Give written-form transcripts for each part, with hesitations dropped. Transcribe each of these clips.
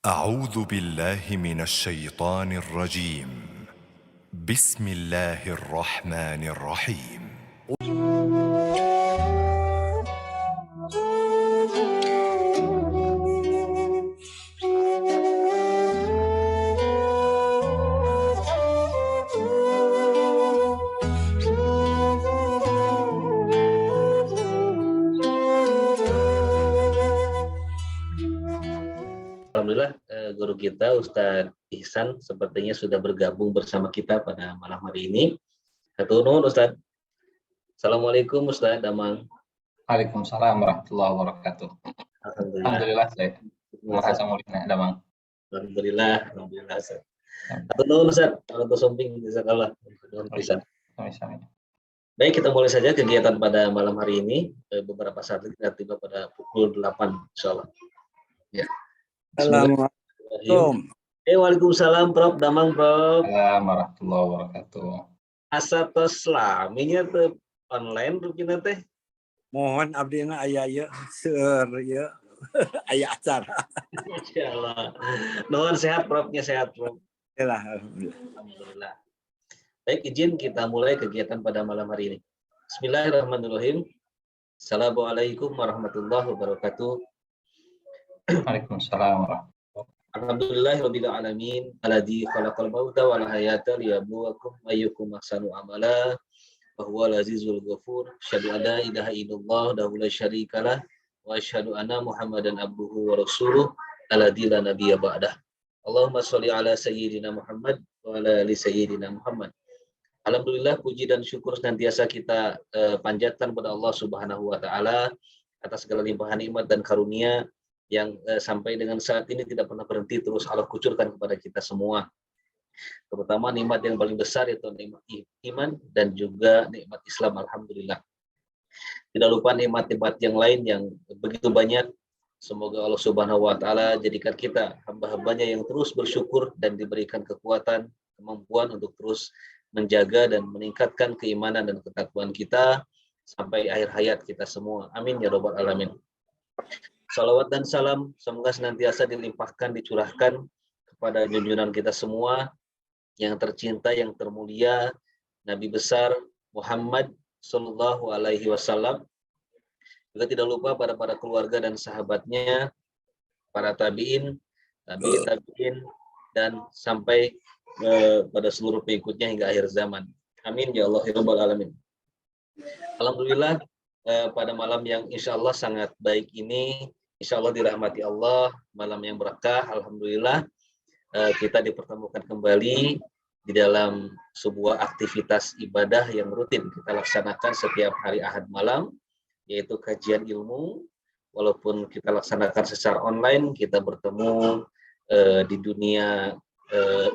أعوذ بالله من الشيطان الرجيم. بسم الله الرحمن الرحيم. Alhamdulillah, guru kita Ustadz Ihsan sepertinya sudah bergabung bersama kita pada malam hari ini. Hatur nuhun Ustadz. Assalamualaikum Ustadz Damang. Waalaikumsalam warahmatullahi wabarakatuh. Alhamdulillah. Alhamdulillah saya. Bahasa mulia Damang. Alhamdulillah Ustadz. Hatur nuhun Ustadz. Kalau somping jazakallah. Baik, kita mulai saja kegiatan pada malam hari ini. Beberapa saat lagi kita tiba pada pukul 8 insyaallah. Ya. Assalamualaikum. Waalaikumsalam Prof. Damang Prof. Assalamualaikum warahmatullahi wabarakatuh. Asa tos laminya teh online rupina teh. Mohon abdina aya ieu seur ieu aya acara. Insyaallah. Nuhun sehat Profnya, sehat Prof. Alhamdulillah. Baik, izin kita mulai kegiatan pada malam hari ini. Bismillahirrahmanirrahim. Assalamualaikum warahmatullahi wabarakatuh. Waalaikumsalam warahmatullahi wabarakatuh. Alhamdulillahirabbil alamin alladzi khalaqal mauta wal hayata liyabluwakum ayyukum ahsanu amala wa huwal azizul ghafur. Asyhadu an la ilaha illallah wa la syarikalah wa asyhadu anna Muhammadan abduhu wa rasuluh alladzi la nabiyya ba'dah. Allahumma sholli ala sayyidina Muhammad wa ala ali sayyidina Muhammad. Alhamdulillah, puji dan syukur senantiasa kita panjatkan kepada Allah Subhanahu wa taala atas segala limpahan nikmat dan karunia yang sampai dengan saat ini tidak pernah berhenti, terus Allah kucurkan kepada kita semua. Terutama nikmat yang paling besar yaitu nikmat iman dan juga nikmat Islam, alhamdulillah. Tidak lupa nikmat-nikmat yang lain yang begitu banyak. Semoga Allah Subhanahu wa taala jadikan kita hamba-hambanya yang terus bersyukur dan diberikan kekuatan, kemampuan untuk terus menjaga dan meningkatkan keimanan dan ketakwaan kita sampai akhir hayat kita semua. Amin ya rabbal alamin. Salawat dan salam semoga senantiasa dilimpahkan, dicurahkan kepada junjungan kita semua yang tercinta, yang termulia, Nabi besar Muhammad Sallallahu Alaihi Wasallam. Juga tidak lupa pada para keluarga dan sahabatnya, para tabiin, dan sampai pada seluruh pengikutnya hingga akhir zaman. Amin ya Allah ya rabbal alamin. Alhamdulillah, pada malam yang insya Allah sangat baik ini, insya Allah dirahmati Allah, malam yang berkah, alhamdulillah kita dipertemukan kembali di dalam sebuah aktivitas ibadah yang rutin kita laksanakan setiap hari Ahad malam, yaitu kajian ilmu. Walaupun kita laksanakan secara online, kita bertemu di dunia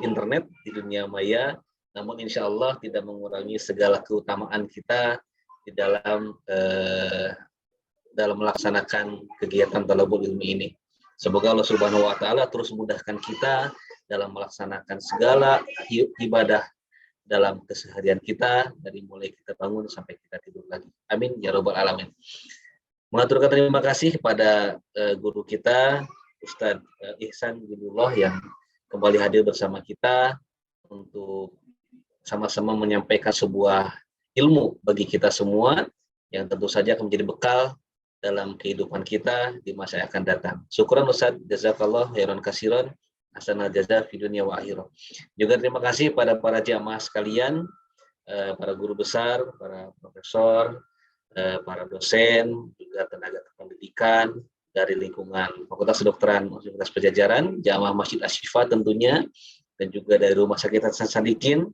internet, di dunia maya, namun insya Allah tidak mengurangi segala keutamaan kita di dalam melaksanakan kegiatan talabul ilmi ini. Semoga Allah Subhanahu wa taala terus mudahkan kita dalam melaksanakan segala ibadah dalam keseharian kita, dari mulai kita bangun sampai kita tidur lagi. Amin ya rabbal alamin. Mengaturkan terima kasih kepada guru kita Ustadz Ihsan Bidullah yang kembali hadir bersama kita untuk sama-sama menyampaikan sebuah ilmu bagi kita semua yang tentu saja akan menjadi bekal dalam kehidupan kita di masa yang akan datang. Syukran Ustaz, jazakallah khairan katsiran, hasanal jazaa fid dunya wa akhirah. Juga terima kasih pada para jamaah sekalian, para guru besar, para profesor, para dosen, juga tenaga kependidikan dari lingkungan Fakultas Kedokteran Universitas Padjadjaran, jamaah Masjid Asy-Syifa tentunya, dan juga dari Rumah Sakit Hasan Sadikin,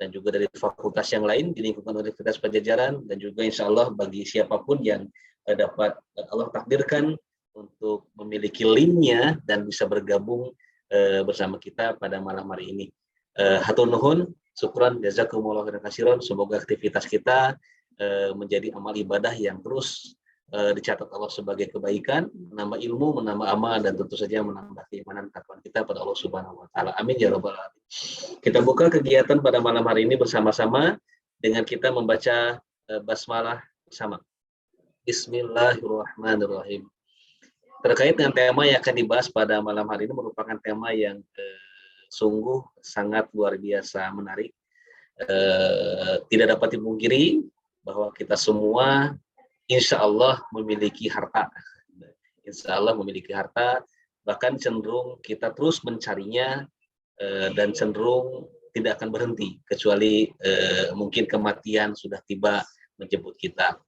dan juga dari fakultas yang lain di lingkungan Universitas Padjadjaran, dan juga insya Allah bagi siapapun yang dapat Allah takdirkan untuk memiliki linknya dan bisa bergabung bersama kita pada malam hari ini. Hatur nuhun, syukran, jazakumullah khairan katsiran. Semoga aktivitas kita menjadi amal ibadah yang terus dicatat Allah sebagai kebaikan, menambah ilmu, menambah amal, dan tentu saja menambah keimanan takwa kita pada Allah Subhanahu wa taala. Amin ya rabbal alamin. Kita buka kegiatan pada malam hari ini bersama-sama dengan kita membaca basmalah bersama. Bismillahirrahmanirrahim. terkait dengan tema yang akan dibahas pada malam hari ini merupakan tema yang sungguh sangat luar biasa menarik. Tidak dapat dipungkiri bahwa kita semua insya Allah memiliki harta. Insya Allah memiliki harta, bahkan cenderung kita terus mencarinya dan cenderung tidak akan berhenti kecuali mungkin kematian sudah tiba menjemput kita.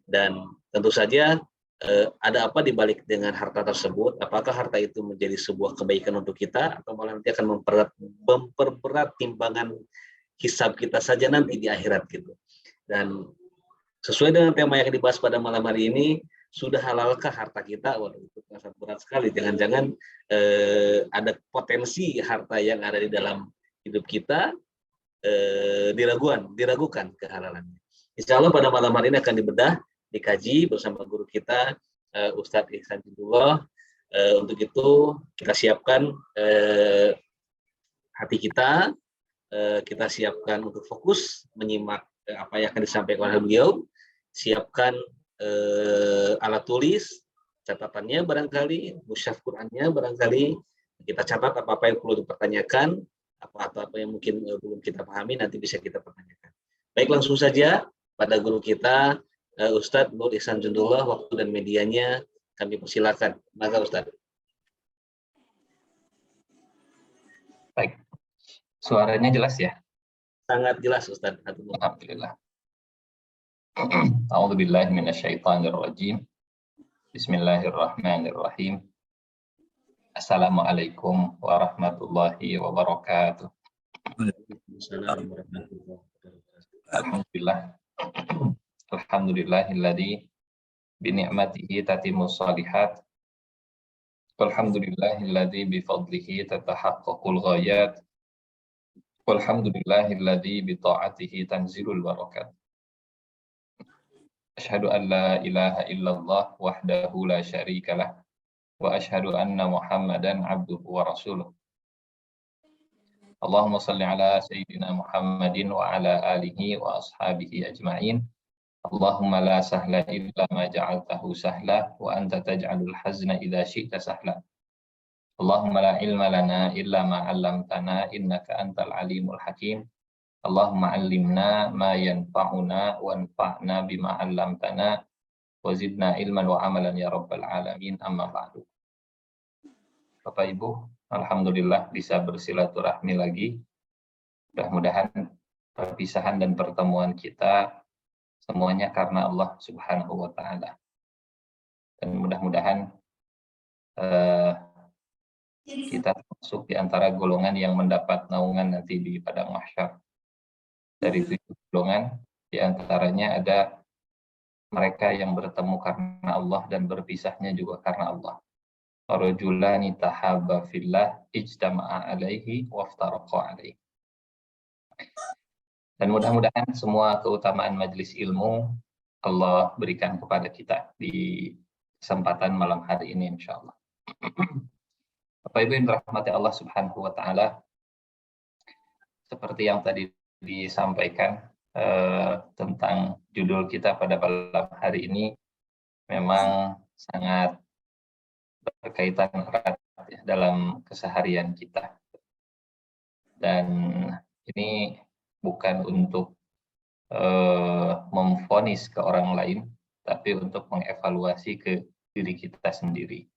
Dan tentu saja ada apa dibalik dengan harta tersebut? Apakah harta itu menjadi sebuah kebaikan untuk kita atau malah nanti akan memperberat timbangan hisab kita saja nanti di akhirat gitu. Dan sesuai dengan tema yang dibahas pada malam hari ini, sudah halalkah harta kita? Waduh, itu sangat berat sekali. Jangan-jangan ada potensi harta yang ada di dalam hidup kita diragukan kehalalannya. Insya Allah pada malam hari ini akan dibedah, dikaji bersama guru kita Ustadz Ihsan Jundullah. Untuk itu kita siapkan hati kita, kita siapkan untuk fokus menyimak apa yang akan disampaikan oleh beliau. Siapkan alat tulis, catatannya barangkali, mushaf Qur'annya barangkali, kita catat apa-apa yang perlu dipertanyakan, apa-apa yang mungkin belum kita pahami nanti bisa kita pertanyakan. Baik, langsung saja pada guru kita Ustadz Nur Ihsan Jundullah, waktu dan medianya kami persilakan. Maka Ustadz. Baik, suaranya jelas ya? Sangat jelas Ustadz. Alhamdulillah. A'udzubillahi minasyaitonirrajim. Bismillahirrahmanirrahim. Assalamualaikum warahmatullahi wabarakatuh. Alhamdulillah. Alhamdulillahilladzi bi ni'matihi tatimmus shalihat. Walhamdulillahilladzi bi fadlihi tatahaqqaqul ghayat. Walhamdulillahilladzi bi ta'atihi tanzilul barakat. Asyhadu an la ilaha illallah wahdahu la syarikalah wa asyhadu anna Muhammadan abduhu wa rasuluh. Allahumma salli ala sayyidina Muhammadin wa ala alihi wa ashabihi ajma'in. Allahumma la sahla illa ma ja'altahu sahla wa anta taj'alul hazna idza syi'ta sahla. Allahumma la ilma lana illa ma 'allamtana innaka antal alimul hakim. Allahumma 'allimna ma yanfa'una wanfa'na bima 'allamtana wa zidna ilman wa amalan ya rabbal alamin. Amma ba'du. Bapak Ibu, alhamdulillah bisa bersilaturahmi lagi. Mudah-mudahan perpisahan dan pertemuan kita semuanya karena Allah Subhanahu wa taala. Dan mudah-mudahan kita masuk di antara golongan yang mendapat naungan nanti di padang mahsyar. Dari 7 golongan, di antaranya ada mereka yang bertemu karena Allah dan berpisahnya juga karena Allah. Rajulani tahabba fillah ijtama'a alaihi waftaraqa alaihi. Dan mudah-mudahan semua keutamaan majelis ilmu Allah berikan kepada kita di kesempatan malam hari ini insyaallah. Bapak Ibu yang dirahmati Allah Subhanahu wa taala, seperti yang tadi disampaikan tentang judul kita pada malam hari ini memang sangat berkaitan erat ya, dalam keseharian kita. Dan ini bukan untuk memvonis ke orang lain, tapi untuk mengevaluasi ke diri kita sendiri.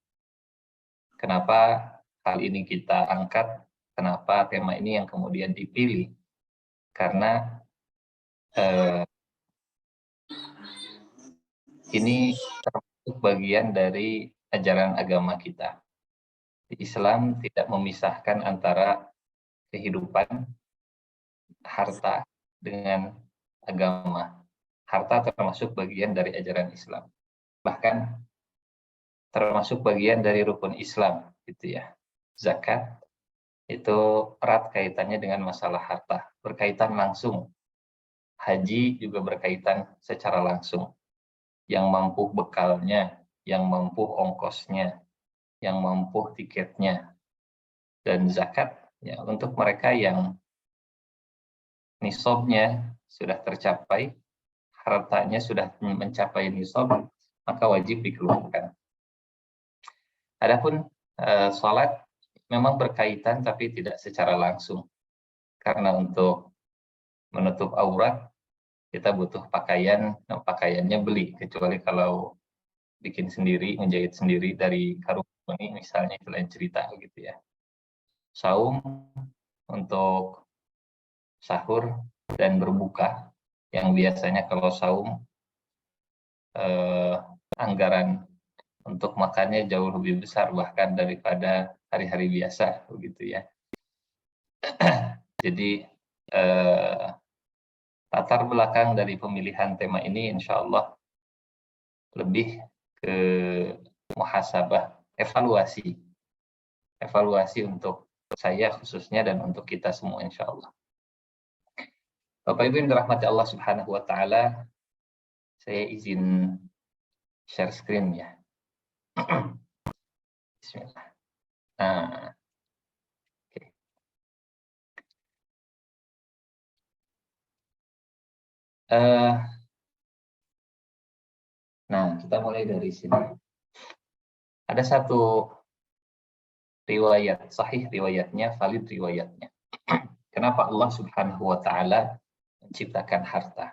Kenapa hal ini kita angkat? Kenapa tema ini yang kemudian dipilih? Karena ini termasuk bagian dari ajaran agama kita. Islam tidak memisahkan antara kehidupan, harta dengan agama. Harta termasuk bagian dari ajaran Islam. Bahkan termasuk bagian dari rukun Islam, gitu ya. Zakat itu erat kaitannya dengan masalah harta, berkaitan langsung. Haji juga berkaitan secara langsung. Yang mampu bekalnya, yang mampu ongkosnya, yang mampu tiketnya. Dan zakat ya untuk mereka yang nisabnya sudah tercapai, hartanya sudah mencapai nisab, maka wajib dikeluarkan. Adapun sholat memang berkaitan tapi tidak secara langsung. Karena untuk menutup aurat kita butuh pakaian, nah pakaiannya beli, kecuali kalau bikin sendiri, menjahit sendiri dari karung ini misalnya, itu lain cerita gitu ya. Saum untuk sahur dan berbuka, yang biasanya kalau saum anggaran untuk makannya jauh lebih besar bahkan daripada hari-hari biasa begitu ya. Jadi latar belakang dari pemilihan tema ini insya Allah lebih ke muhasabah, evaluasi untuk saya khususnya dan untuk kita semua insya Allah. Bapak Ibu yang dirahmati Allah Subhanahu wa taala, saya izin share screen ya. Bismillah. Nah, okay. Nah, kita mulai dari sini. Ada satu riwayat, sahih riwayatnya, valid riwayatnya. Kenapa Allah Subhanahu wa taala menciptakan harta?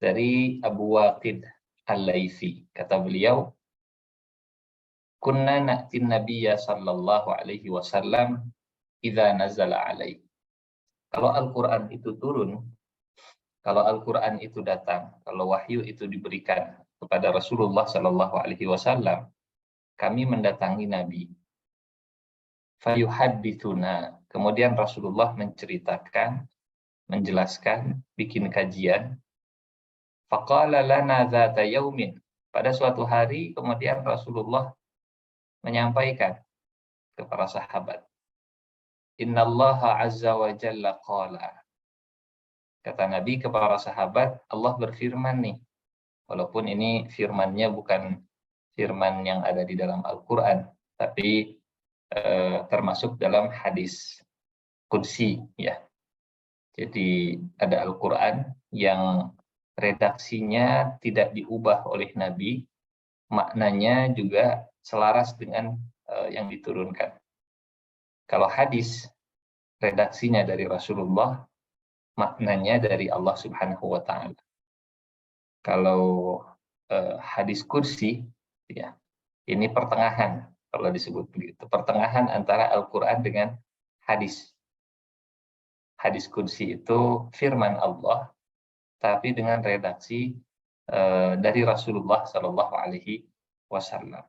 Dari Abu Waqid Al-Laitsi, kata beliau, kunna na'tin nabiyya sallallahu alaihi wasallam idza nazala alaihi. Kalau Al-Qur'an itu turun, kalau Al-Qur'an itu datang, kalau wahyu itu diberikan kepada Rasulullah sallallahu alaihi wasallam, kami mendatangi Nabi. Fayuhadditsuna, kemudian Rasulullah menceritakan, menjelaskan, bikin kajian. Faqala lana dzata yaumin, pada suatu hari kemudian Rasulullah menyampaikan ke para sahabat, innallaha azza wa jalla qala, kata Nabi ke para sahabat, Allah berfirman nih, walaupun ini firmannya bukan firman yang ada di dalam Al-Quran, tapi termasuk dalam hadis qudsi ya. Jadi ada Al-Quran yang redaksinya tidak diubah oleh Nabi, maknanya juga selaras dengan yang diturunkan. Kalau hadis, redaksinya dari Rasulullah, maknanya dari Allah Subhanahu wa taala. Kalau hadis kursi ya, ini pertengahan, kalau disebut begitu, pertengahan antara Al-Quran dengan hadis. Hadis kursi itu firman Allah, tapi dengan redaksi dari Rasulullah Shallallahu Alaihi Wasallam.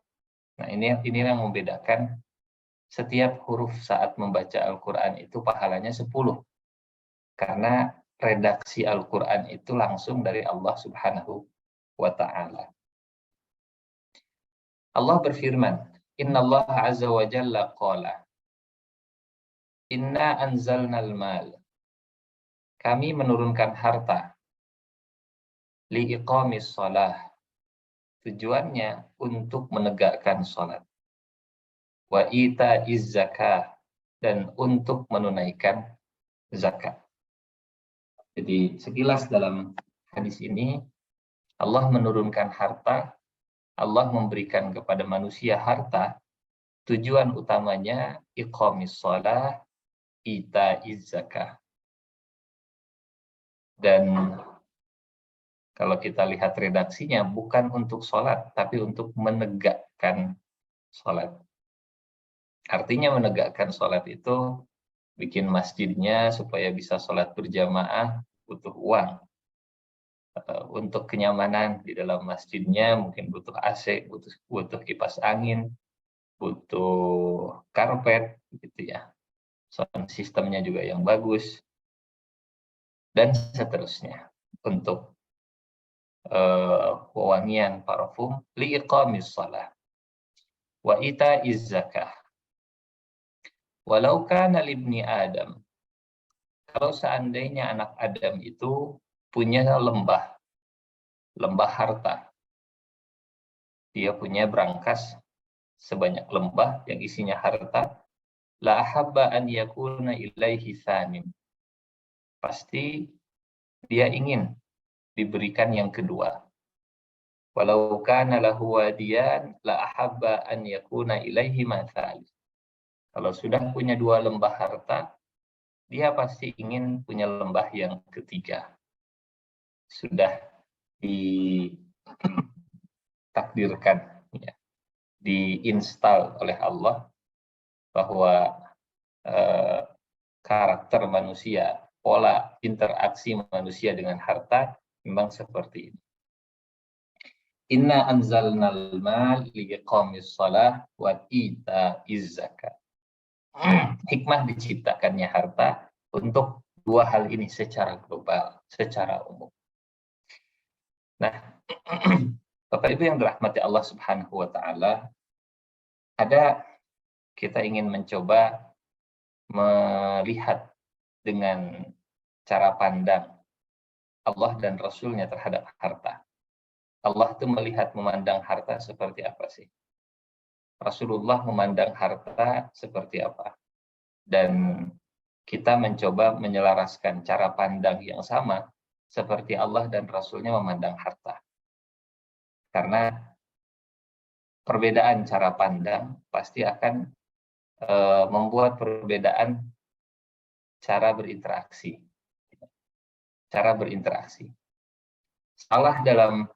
Nah, ini yang membedakan setiap huruf saat membaca Al-Quran itu pahalanya 10. Karena redaksi Al-Quran itu langsung dari Allah Subhanahu wa ta'ala. Allah berfirman, Inna Allah Azza wa Jalla qala, Inna anzalnal mal. Kami menurunkan harta. Li'iqamis shalah. Tujuannya untuk menegakkan salat. Wa ita'iz zakah, dan untuk menunaikan zakat. Jadi sekilas dalam hadis ini, Allah menurunkan harta, Allah memberikan kepada manusia harta, tujuan utamanya iqamis shalah, ita'iz zakah. Dan kalau kita lihat redaksinya, bukan untuk sholat, tapi untuk menegakkan sholat. Artinya menegakkan sholat itu, bikin masjidnya supaya bisa sholat berjamaah, butuh uang. Untuk kenyamanan di dalam masjidnya, mungkin butuh AC, butuh kipas angin, butuh karpet, gitu ya. Sound sistemnya juga yang bagus, dan seterusnya. Untuk wewangian parfum, liiqamis shalah wa ita'iz zakah. Walau kana libni Adam, kalau seandainya anak Adam itu punya lembah harta, dia punya brankas sebanyak lembah yang isinya harta, la ahabba an yakuna ilaihi thanim, pasti dia ingin diberikan yang kedua. Walau kana lahu wadiyan la ahabba an yakuna ilaihi mathal. Kalau sudah punya 2 lembah harta, dia pasti ingin punya lembah yang ketiga. Sudah ditakdirkan, ya, diinstal oleh Allah bahwa karakter manusia, pola interaksi manusia dengan harta memang seperti ini. Inna anzalnal mal liqamis shalah wa ita'iz zakat. Hikmah diciptakannya harta untuk 2 hal ini secara global, secara umum. Nah, Bapak Ibu yang dirahmati Allah Subhanahu wa taala, kita ingin mencoba melihat dengan cara pandang Allah dan Rasul-Nya terhadap harta. Allah itu memandang harta seperti apa sih? Rasulullah memandang harta seperti apa? Dan kita mencoba menyelaraskan cara pandang yang sama seperti Allah dan Rasul-Nya memandang harta. Karena perbedaan cara pandang pasti akan membuat perbedaan cara berinteraksi. Cara berinteraksi. Salah dalam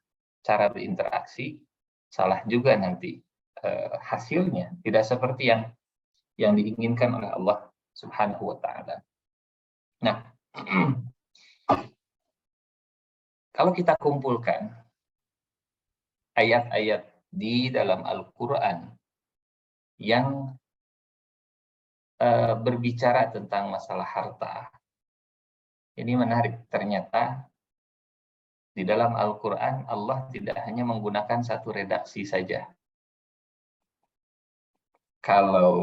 cara berinteraksi, salah juga nanti hasilnya. Tidak seperti yang diinginkan oleh Allah Subhanahu wa taala. Nah, kalau kita kumpulkan ayat-ayat di dalam Al-Qur'an yang berbicara tentang masalah harta, ini menarik. Ternyata di dalam Al-Quran Allah tidak hanya menggunakan satu redaksi saja. Kalau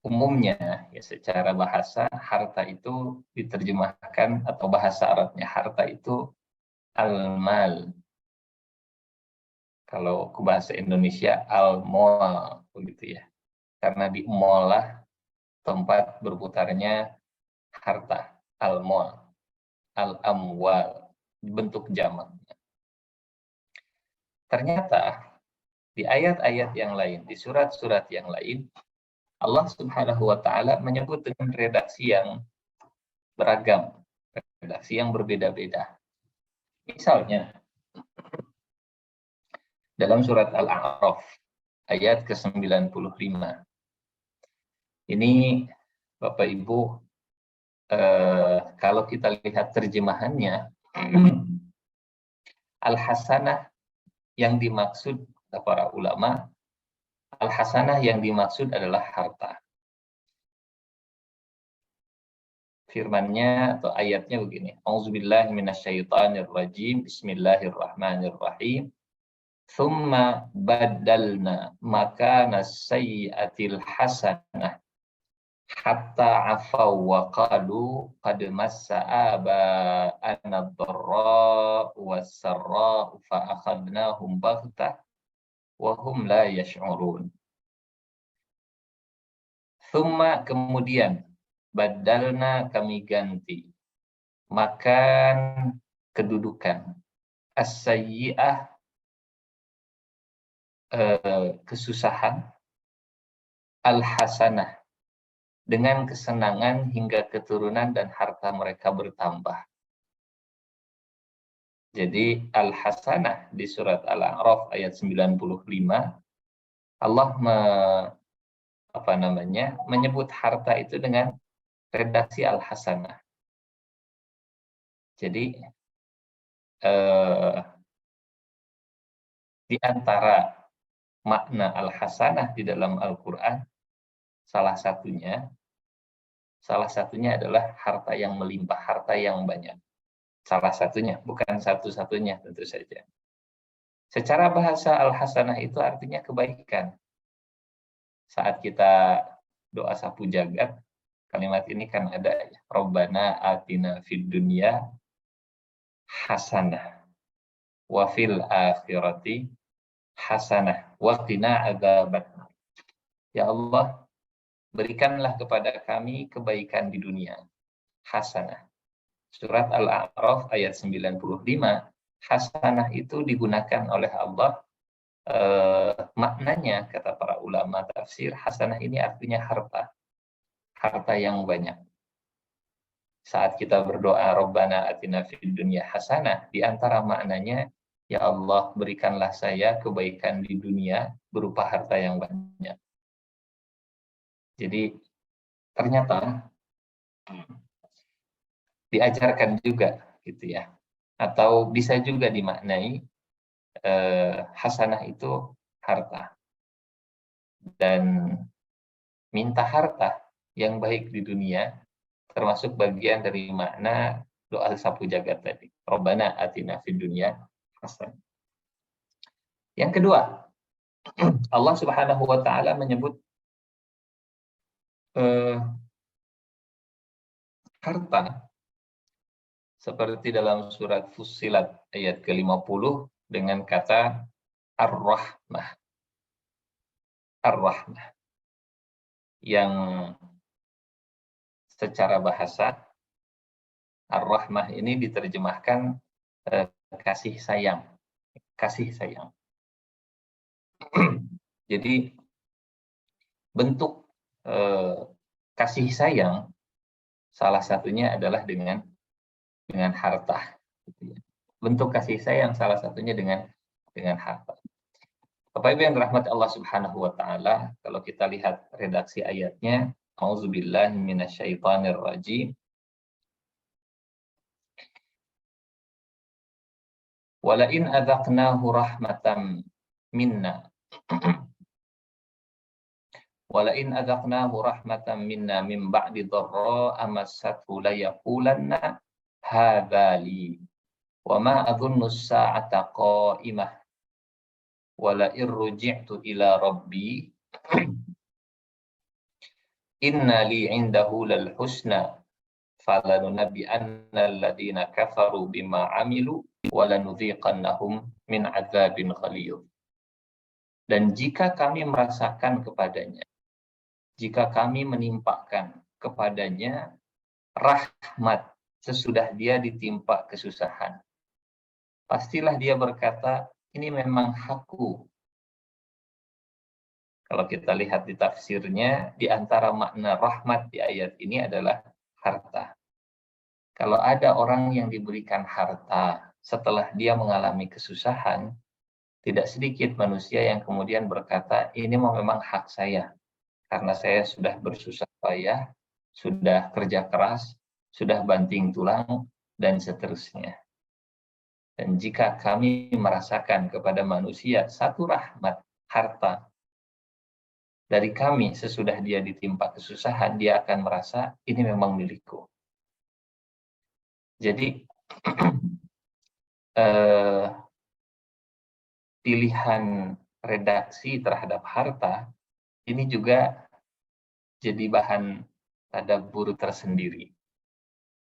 umumnya ya secara bahasa harta itu diterjemahkan atau bahasa Arabnya harta itu al-mal. Kalau ke bahasa Indonesia al-mol begitu ya. Karena di mall lah tempat berputarnya harta, al-mol, al-amwal, bentuk jamak. Ternyata di ayat-ayat yang lain, di surat-surat yang lain, Allah Subhanahu wa taala menyebut dengan redaksi yang beragam, redaksi yang berbeda-beda. Misalnya dalam surat Al-A'raf ayat ke-95. Ini Bapak Ibu, kalau kita lihat terjemahannya, Al-Hasanah yang dimaksud para ulama, Al-Hasanah yang dimaksud adalah harta. Firmannya atau ayatnya begini, A'udzubillahi minasyaitonirrajim, Bismillahirrahmanirrahim. Tsumma baddalna makana sayyi'atil hasanah hatta afaw wa qalu qad massa aba'ana ad-dharra was-sarra fa akhadnahum baghtah wa hum la yash'urun. Tsumma kemudian badalna kami ganti makan kedudukan as-sayyi'ah kesusahan al-hasanah dengan kesenangan hingga keturunan dan harta mereka bertambah. Jadi al-hasanah di surat Al-A'raf ayat 95 Allah menyebut harta itu dengan redaksi al-hasanah. Jadi di antara makna al-hasanah di dalam Al-Qur'an salah satunya adalah harta yang melimpah, harta yang banyak. Salah satunya, bukan satu-satunya tentu saja. Secara bahasa al-hasanah itu artinya kebaikan. Saat kita doa sapu jagat, kalimat ini kan ada ya, Rabbana atina fid dunya hasanah wa fil akhirati hasanah wa qina adzabannar. Ya Allah, berikanlah kepada kami kebaikan di dunia, hasanah. Surat Al-A'raf ayat 95 hasanah itu digunakan oleh Allah, maknanya kata para ulama tafsir, hasanah ini artinya harta yang banyak. Saat kita berdoa Rabbana atina fid dunya hasanah, di antara maknanya, ya Allah berikanlah saya kebaikan di dunia berupa harta yang banyak. Jadi ternyata diajarkan juga gitu ya, atau bisa juga dimaknai hasanah itu harta, dan minta harta yang baik di dunia termasuk bagian dari makna doa sapu jagat tadi. Rabbana atina fid dunya hasanah. Yang kedua, Allah Subhanahu wa taala menyebut harta seperti dalam surat Fussilat ayat ke-50 dengan kata Ar-Rahmah. Ar-Rahmah. Yang secara bahasa Ar-Rahmah ini diterjemahkan kasih sayang. Kasih sayang. Jadi bentuk kasih sayang salah satunya adalah dengan harta. Bentuk kasih sayang salah satunya dengan harta. Bapak Ibu yang dirahmati Allah Subhanahu wa taala, kalau kita lihat redaksi ayatnya, auzubillahi minasyaitonir rajim. Walain adzaqnahu rahmatan minna. Walain adzaqnahu rahmatan minna min ba'di dharra amassathu la yaqulanna hadza li wa ma adhunnu as-sa'ata qa'imah wala irji'tu ila rabbi inna li 'indahu lal husna falanunabbi'anna alladziina kafaru bima 'amilu walanudhiqannahum min 'adzabin ghalidh. Dan jika kami merasakan kepadanya, jika kami menimpakan kepadanya rahmat sesudah dia ditimpa kesusahan, pastilah dia berkata, ini memang hakku. Kalau kita lihat di tafsirnya, di antara makna rahmat di ayat ini adalah harta. Kalau ada orang yang diberikan harta setelah dia mengalami kesusahan, tidak sedikit manusia yang kemudian berkata, ini memang hak saya, karena saya sudah bersusah payah, sudah kerja keras, sudah banting tulang, dan seterusnya. Dan jika kami merasakan kepada manusia satu rahmat, harta, dari kami sesudah dia ditimpa kesusahan, dia akan merasa ini memang milikku. Jadi pilihan redaksi terhadap harta ini juga jadi bahan tadabbur tersendiri.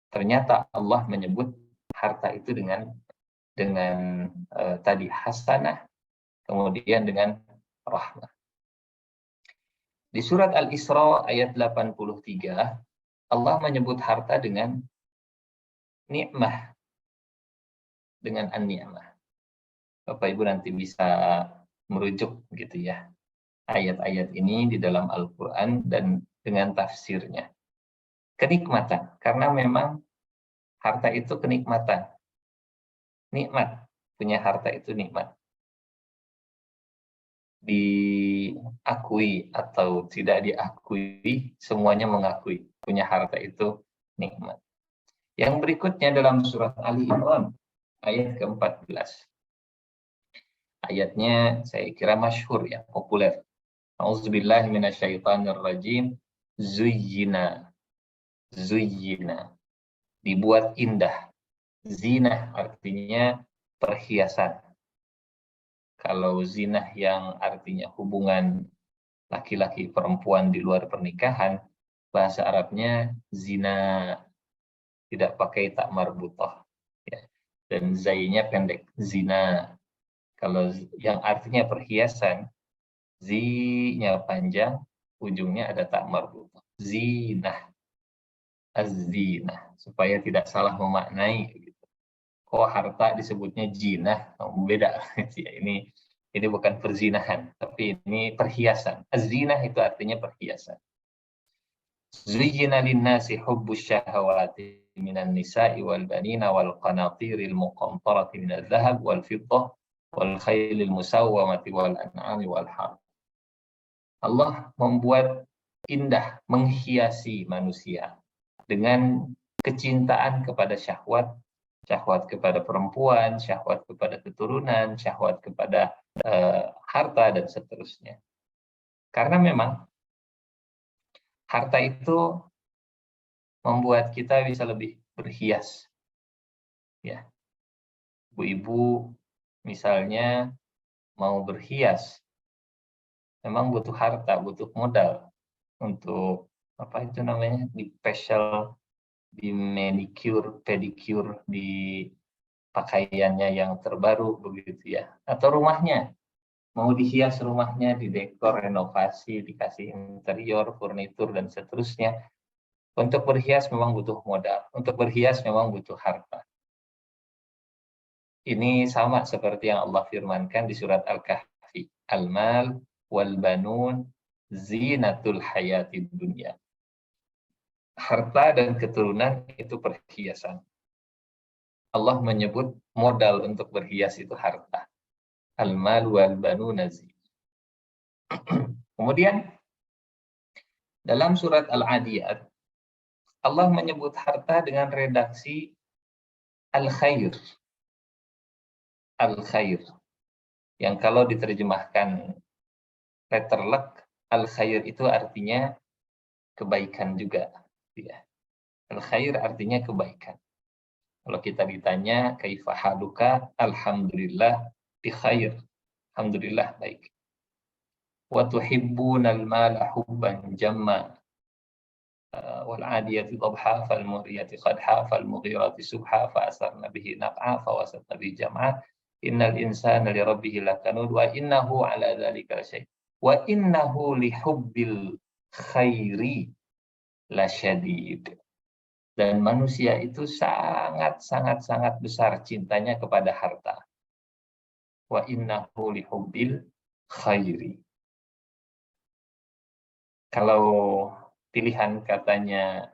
Ternyata Allah menyebut harta itu dengan tadi hasanah, kemudian dengan rahmah. Di surat Al-Isra ayat 83, Allah menyebut harta dengan nikmah, dengan an-ni'mah. Bapak Ibu nanti bisa merujuk gitu ya ayat-ayat ini di dalam Al-Quran dan dengan tafsirnya. Kenikmatan, karena memang harta itu kenikmatan. Nikmat, punya harta itu nikmat. Diakui atau tidak diakui, semuanya mengakui punya harta itu nikmat. Yang berikutnya dalam surat Ali Imran ayat ke-14. Ayatnya saya kira masyhur ya, populer. Auzubillahi minasyaitonirrajim. Zuyyina. Zuyyina. Dibuat indah. Zinah artinya perhiasan. Kalau zinah yang artinya hubungan laki-laki perempuan di luar pernikahan, bahasa Arabnya zina, tidak pakai tak marbutah ya. Dan zainya pendek, zina. Kalau yang artinya perhiasan, zi-nya panjang, ujungnya ada tak marbutah. Zinah, az-zinah, supaya tidak salah memaknai gitu. harta disebutnya jinah, beda. Ini bukan perzinahan, tapi ini perhiasan. Az-zinah itu artinya perhiasan. Zuyyina lin-nasi hubbus syahawati minan nisa'i wal banina wal qanatiril muqantarati minadh dhahab wal fiddah wal khailil musawwamati wal an'ami wal harth. Allah membuat indah, menghiasi manusia dengan kecintaan kepada syahwat, syahwat kepada perempuan, syahwat kepada keturunan, syahwat kepada harta, dan seterusnya. Karena memang harta itu membuat kita bisa lebih berhias. Ya, ibu-ibu misalnya mau berhias, memang butuh harta, butuh modal untuk apa itu namanya, di facial, di manicure, pedicure, di pakaiannya yang terbaru begitu ya. Atau rumahnya, mau dihias rumahnya, didekor, renovasi, dikasih interior, furnitur, dan seterusnya. Untuk berhias memang butuh modal, untuk berhias memang butuh harta. Ini sama seperti yang Allah firmankan di surat Al-Kahfi. Al-mal wal banun zinatul hayatid dunya. Harta dan keturunan itu perhiasan. Allah menyebut modal untuk berhias itu harta. Al-mal wal banun zinatul. Kemudian dalam surat Al-Adiyat Allah menyebut harta dengan redaksi al-khair. Al-khair. Yang kalau diterjemahkan letterlek, al-khair itu artinya kebaikan juga. Ya. Al-khair artinya kebaikan. Kalau kita ditanya, kaifa haluka? Alhamdulillah bi khair. Alhamdulillah baik. Wa tuhibbunal mala hubban jamma. Wal adiyati dhabha fal muriyati qadha fal mughirati subha fa asarna bihi naq'a fa wasatna bihi jam'a. Innal insana li rabbih lakanud wa innahu ala dzalika lasyahid. Wa innahu li hubbil khairi lasyadid. Dan manusia itu sangat besar cintanya kepada harta. Wa innahu li hubbil khairi. Kalau pilihan katanya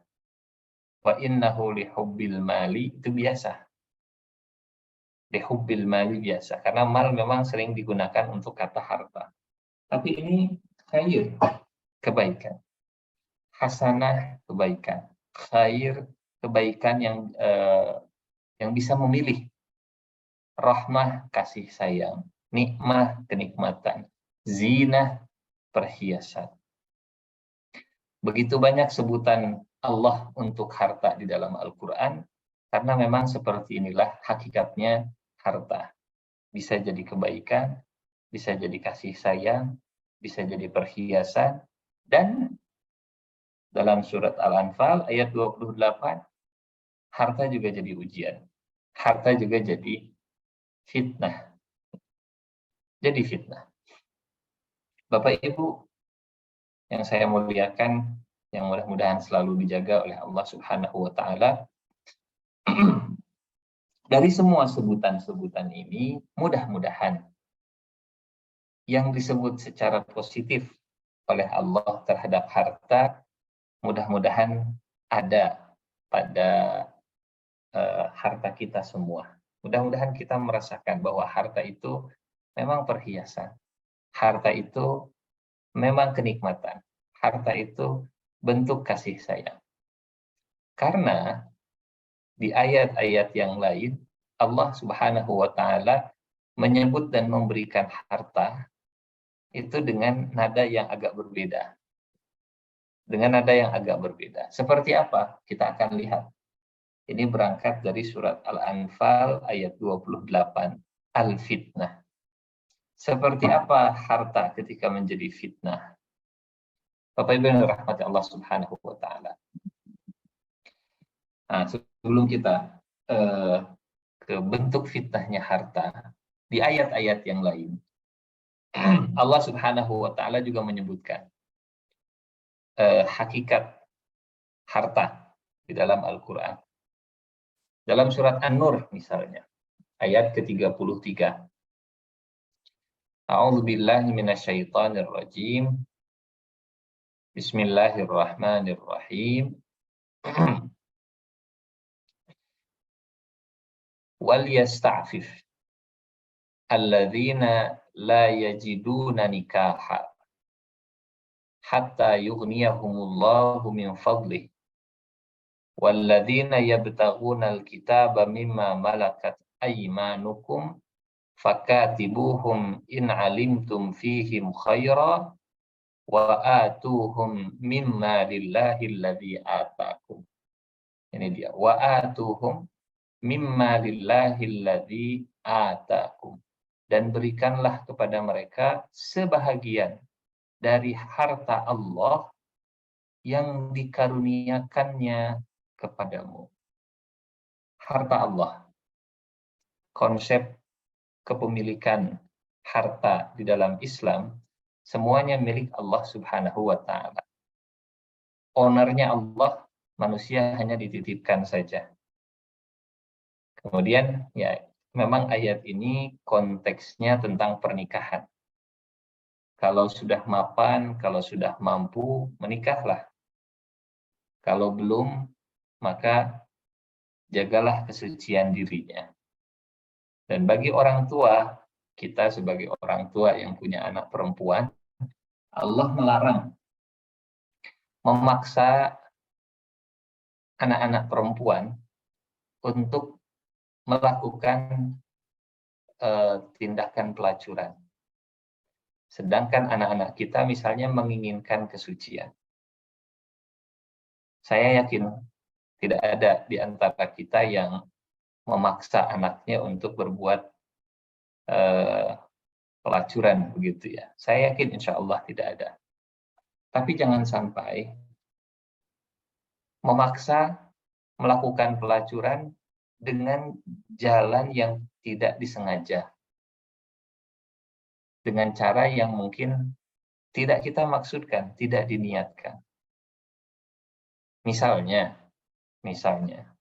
wa innahu li hubbil mali, itu biasa. Li hubbil mali biasa, karena mal memang sering digunakan untuk kata harta. Tapi ini khair, kebaikan. Hasanah, kebaikan. Khair, kebaikan yang bisa memilih. Rahmah, kasih sayang. Nikmah, kenikmatan. Zinah, perhiasan. Begitu banyak sebutan Allah untuk harta di dalam Al-Quran, karena memang seperti inilah hakikatnya harta. Bisa jadi kebaikan, bisa jadi kasih sayang, bisa jadi perhiasan, dan dalam surat Al-Anfal ayat 28, harta juga jadi ujian. Harta juga jadi fitnah. Jadi fitnah. Bapak Ibu yang saya muliakan, yang mudah-mudahan selalu dijaga oleh Allah Subhanahu wa Ta'ala, dari semua sebutan-sebutan ini, mudah-mudahan yang disebut secara positif oleh Allah terhadap harta, mudah-mudahan ada pada harta kita semua. Mudah-mudahan kita merasakan bahwa harta itu memang perhiasan. Harta itu memang kenikmatan. Harta itu bentuk kasih sayang. Karena di ayat-ayat yang lain, Allah Subhanahu wa Ta'ala menyebut dan memberikan harta itu dengan nada yang agak berbeda. Dengan nada yang agak berbeda. Seperti apa? Kita akan lihat. Ini berangkat dari surat Al-Anfal ayat 28. Al-Fitnah. Seperti apa harta ketika menjadi fitnah? Bapak Ibu yang dirahmati Allah Subhanahu wa Ta'ala. Nah, sebelum kita ke bentuk fitnahnya harta, di ayat-ayat yang lain, Allah Subhanahu wa Ta'ala juga menyebutkan hakikat harta di dalam Al-Quran. Dalam surat An-Nur misalnya, ayat ke-33. A'udzu billahi minasyaitonir rajim. Bismillahirrahmanirrahim. Wal yasta'fif alladzina la yajiduna nikaha hatta yughniyahumullahu min fadlih walladzina yabtaghuna alkitaba mimma malakat aymanukum fakatibuhum in alimtum fihim khaira wa atuhum mimma lillahi alladzi atakum. Ini dia, wa atuhum mimma lillahi alladzi atakum, dan berikanlah kepada mereka sebahagian dari harta Allah yang dikaruniakannya kepadamu. Harta Allah, konsep kepemilikan harta di dalam Islam, semuanya milik Allah Subhanahu wa Ta'ala. Ownernya Allah, manusia hanya dititipkan saja. Kemudian, ya, memang ayat ini konteksnya tentang pernikahan. Kalau sudah mapan, kalau sudah mampu, menikahlah. Kalau belum, maka jagalah kesucian dirinya. Dan bagi orang tua, kita sebagai orang tua yang punya anak perempuan, Allah melarang memaksa anak-anak perempuan untuk melakukan tindakan pelacuran. Sedangkan anak-anak kita misalnya menginginkan kesucian. Saya yakin tidak ada di antara kita yang memaksa anaknya untuk berbuat pelacuran begitu ya. Saya yakin insya Allah tidak ada. Tapi jangan sampai memaksa melakukan pelacuran dengan jalan yang tidak disengaja. Dengan cara yang mungkin tidak kita maksudkan, tidak diniatkan. Misalnya,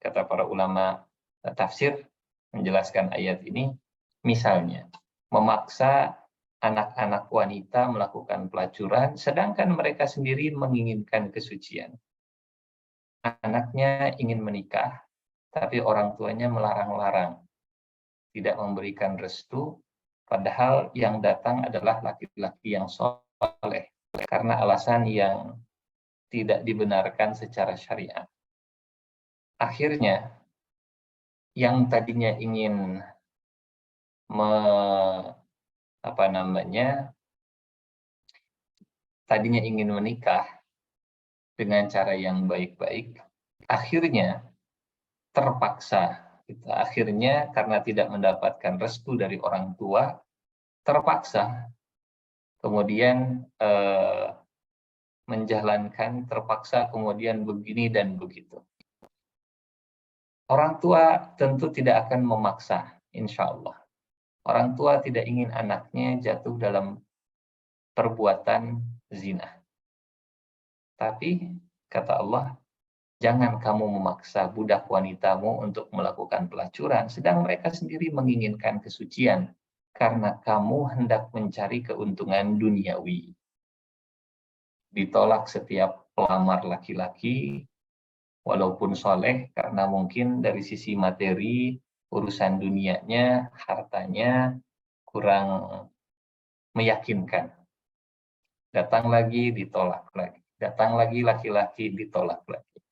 kata para ulama tafsir menjelaskan ayat ini, misalnya, memaksa anak-anak wanita melakukan pelacuran, sedangkan mereka sendiri menginginkan kesucian. Anaknya ingin menikah, tapi orang tuanya melarang-larang, tidak memberikan restu, padahal yang datang adalah laki-laki yang soleh, karena alasan yang tidak dibenarkan secara syariat. Akhirnya, yang tadinya ingin tadinya ingin menikah dengan cara yang baik-baik, akhirnya terpaksa. Akhirnya karena tidak mendapatkan restu dari orang tua, terpaksa kemudian menjalankan, terpaksa kemudian begini dan begitu. Orang tua tentu tidak akan memaksa, insya Allah. Orang tua tidak ingin anaknya jatuh dalam perbuatan zina. Tapi, kata Allah, jangan kamu memaksa budak wanitamu untuk melakukan pelacuran, sedang mereka sendiri menginginkan kesucian, karena kamu hendak mencari keuntungan duniawi. Ditolak setiap pelamar laki-laki, walaupun soleh, karena mungkin dari sisi materi, urusan dunianya, hartanya kurang meyakinkan. Datang lagi, ditolak lagi. Datang lagi laki-laki, ditolak lagi.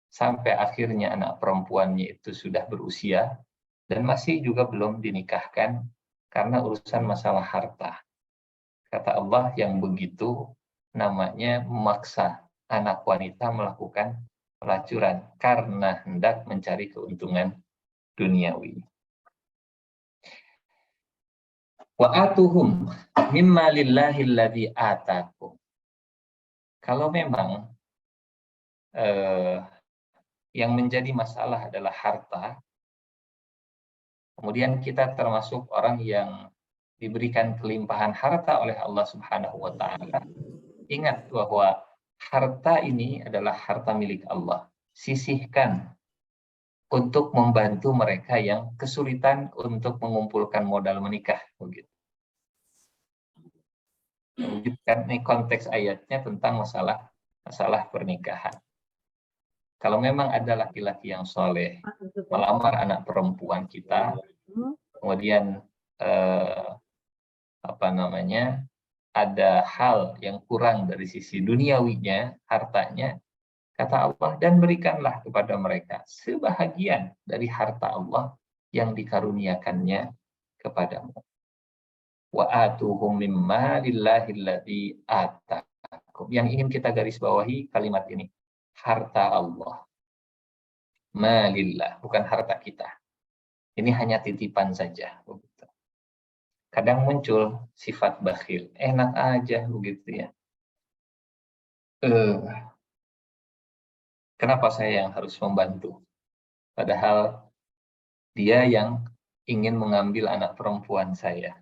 Sampai akhirnya anak perempuannya itu sudah berusia, dan masih juga belum dinikahkan, karena urusan masalah harta. Kata Allah, yang begitu namanya memaksa anak wanita melakukan pelacuran karena hendak mencari keuntungan duniawi. Wa atuhum mimma lillahi alladzi atakum. Kalau memang yang menjadi masalah adalah harta, kemudian kita termasuk orang yang diberikan kelimpahan harta oleh Allah Subhanahu wa Ta'ala. Ingat bahwa harta ini adalah harta milik Allah. Sisihkan untuk membantu mereka yang kesulitan untuk mengumpulkan modal menikah. Begitu. Kan ini konteks ayatnya tentang masalah pernikahan. Kalau memang ada laki-laki yang soleh melamar anak perempuan kita, kemudian ada hal yang kurang dari sisi duniawinya, hartanya, kata Allah, dan berikanlah kepada mereka sebahagian dari harta Allah yang dikaruniakannya kepadamu. Wa atuhum mimma lillahi alladzi atakum. Yang ingin kita garis bawahi kalimat ini. Harta Allah. Malillah, bukan harta kita. Ini hanya titipan saja. Kadang muncul sifat bakhil. Enak aja begitu ya. Kenapa saya yang harus membantu? Padahal dia yang ingin mengambil anak perempuan saya.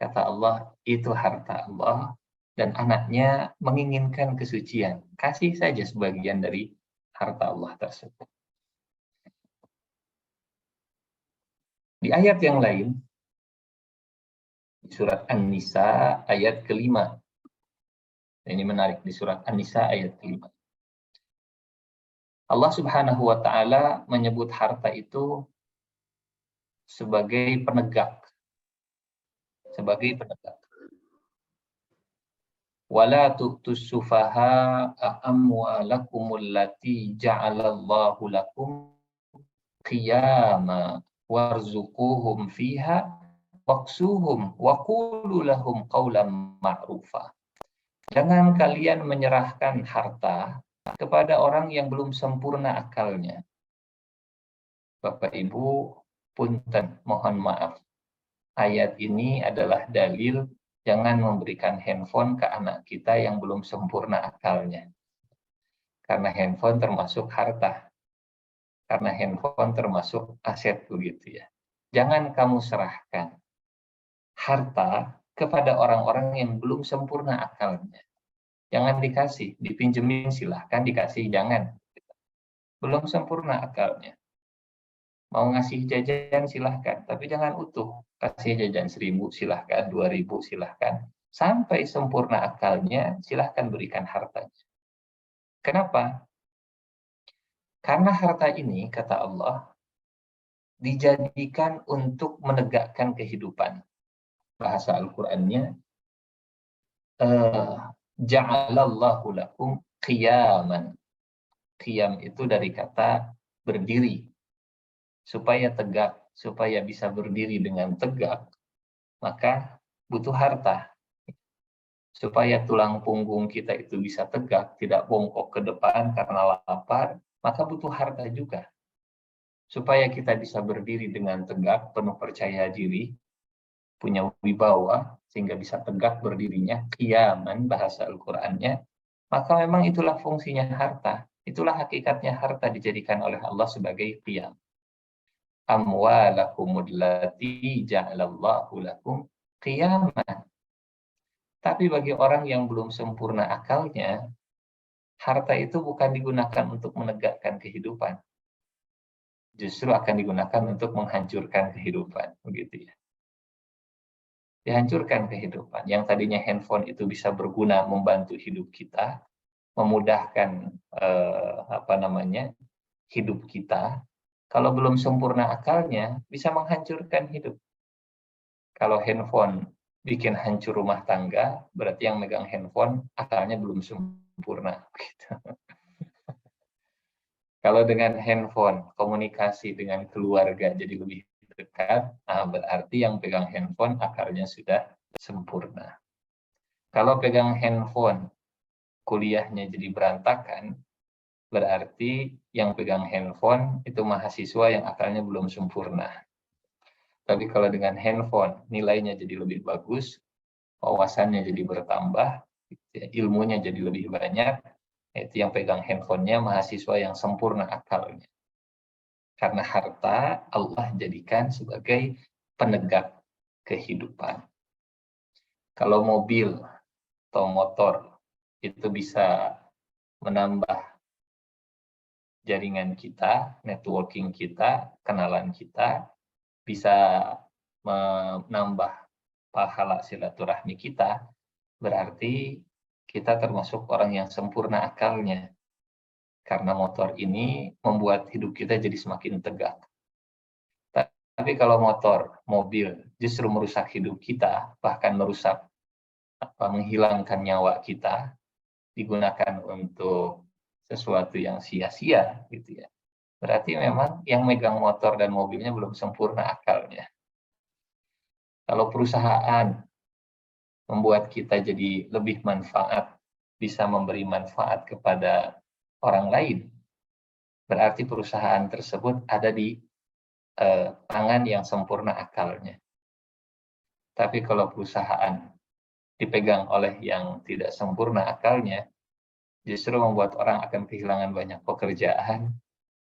Kata Allah, itu harta Allah, dan anaknya menginginkan kesucian. Kasih saja sebagian dari harta Allah tersebut. Di ayat yang lain, di surat An-Nisa ayat ke-5. Ini menarik, di surat An-Nisa ayat ke-5. Allah Subhanahu wa Ta'ala menyebut harta itu sebagai penegak. Sebagai penegak. Wala tu'tus sufaha amwalakumul lati ja'alallahu lakum qiyama warzuquhum fiha waqsuhum wa qulu lahum qawlan ma'rufa. Jangan kalian menyerahkan harta kepada orang yang belum sempurna akalnya. Bapak Ibu, punten, mohon maaf. Ayat ini adalah dalil jangan memberikan handphone ke anak kita yang belum sempurna akalnya. Karena handphone termasuk harta. Karena handphone termasuk aset begitu ya. Jangan kamu serahkan harta kepada orang-orang yang belum sempurna akalnya. Jangan dikasih, dipinjemin silahkan, dikasih jangan. Belum sempurna akalnya. Mau ngasih jajan silahkan, tapi jangan utuh. Kasih jajan 1.000 silahkan, 2.000 silahkan. Sampai sempurna akalnya, silahkan berikan hartanya. Kenapa? Karena harta ini, kata Allah, dijadikan untuk menegakkan kehidupan. Bahasa Al-Qur'annya, ja'alallahu lakum qiyaman. Qiyam itu dari kata berdiri. Supaya tegak, supaya bisa berdiri dengan tegak, maka butuh harta. Supaya tulang punggung kita itu bisa tegak, tidak bongkok ke depan karena lapar, maka butuh harta juga. Supaya kita bisa berdiri dengan tegak, penuh percaya diri, punya wibawa, sehingga bisa tegak berdirinya, qiyaman bahasa Al-Qur'annya, maka memang itulah fungsinya harta. Itulah hakikatnya harta dijadikan oleh Allah sebagai qiyam. Amwalakumul lati ja'alallahu lakum qiyaman. Tapi bagi orang yang belum sempurna akalnya, harta itu bukan digunakan untuk menegakkan kehidupan. Justru akan digunakan untuk menghancurkan kehidupan, begitu ya. Dihancurkan kehidupan. Yang tadinya handphone itu bisa berguna membantu hidup kita, memudahkan hidup kita. Kalau belum sempurna akalnya, bisa menghancurkan hidup. Kalau handphone bikin hancur rumah tangga, berarti yang megang handphone akalnya belum sempurna. Kalau dengan handphone, komunikasi dengan keluarga jadi lebih dekat, berarti yang pegang handphone akalnya sudah sempurna. Kalau pegang handphone, kuliahnya jadi berantakan, berarti yang pegang handphone itu mahasiswa yang akalnya belum sempurna. Tapi kalau dengan handphone, nilainya jadi lebih bagus, wawasannya jadi bertambah, ilmunya jadi lebih banyak, itu yang pegang handphonenya mahasiswa yang sempurna akalnya. Karena harta Allah jadikan sebagai penegak kehidupan. Kalau mobil atau motor itu bisa menambah jaringan kita, networking kita, kenalan kita, bisa menambah pahala silaturahmi kita, berarti kita termasuk orang yang sempurna akalnya. Karena motor ini membuat hidup kita jadi semakin tegak. Tapi kalau motor, mobil justru merusak hidup kita, bahkan merusak menghilangkan nyawa kita, digunakan untuk sesuatu yang sia-sia gitu ya. Berarti memang yang megang motor dan mobilnya belum sempurna akalnya. Kalau perusahaan membuat kita jadi lebih manfaat, bisa memberi manfaat kepada orang lain, berarti perusahaan tersebut ada di tangan yang sempurna akalnya. Tapi kalau perusahaan dipegang oleh yang tidak sempurna akalnya, justru membuat orang akan kehilangan banyak pekerjaan,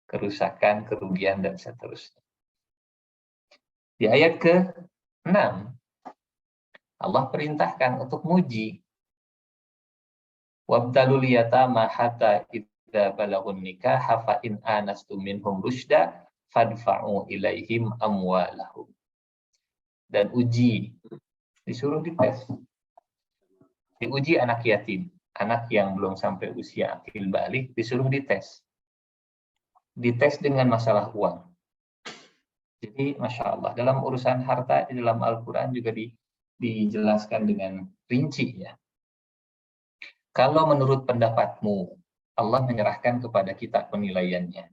kerusakan, kerugian, dan seterusnya. Di ayat ke-6, Allah perintahkan untuk muji. Wabtalul yatama hatta idza balagun nikah fa in anastum minhum rusyda fadfa'u ilaihim amwalahum. Dan uji, disuruh dites. Diuji anak yatim, anak yang belum sampai usia akil balik, disuruh dites. Dites dengan masalah uang. Jadi, Masya Allah, dalam urusan harta, di dalam Al-Quran juga dijelaskan dengan rinci ya. Kalau menurut pendapatmu, Allah menyerahkan kepada kita penilaiannya.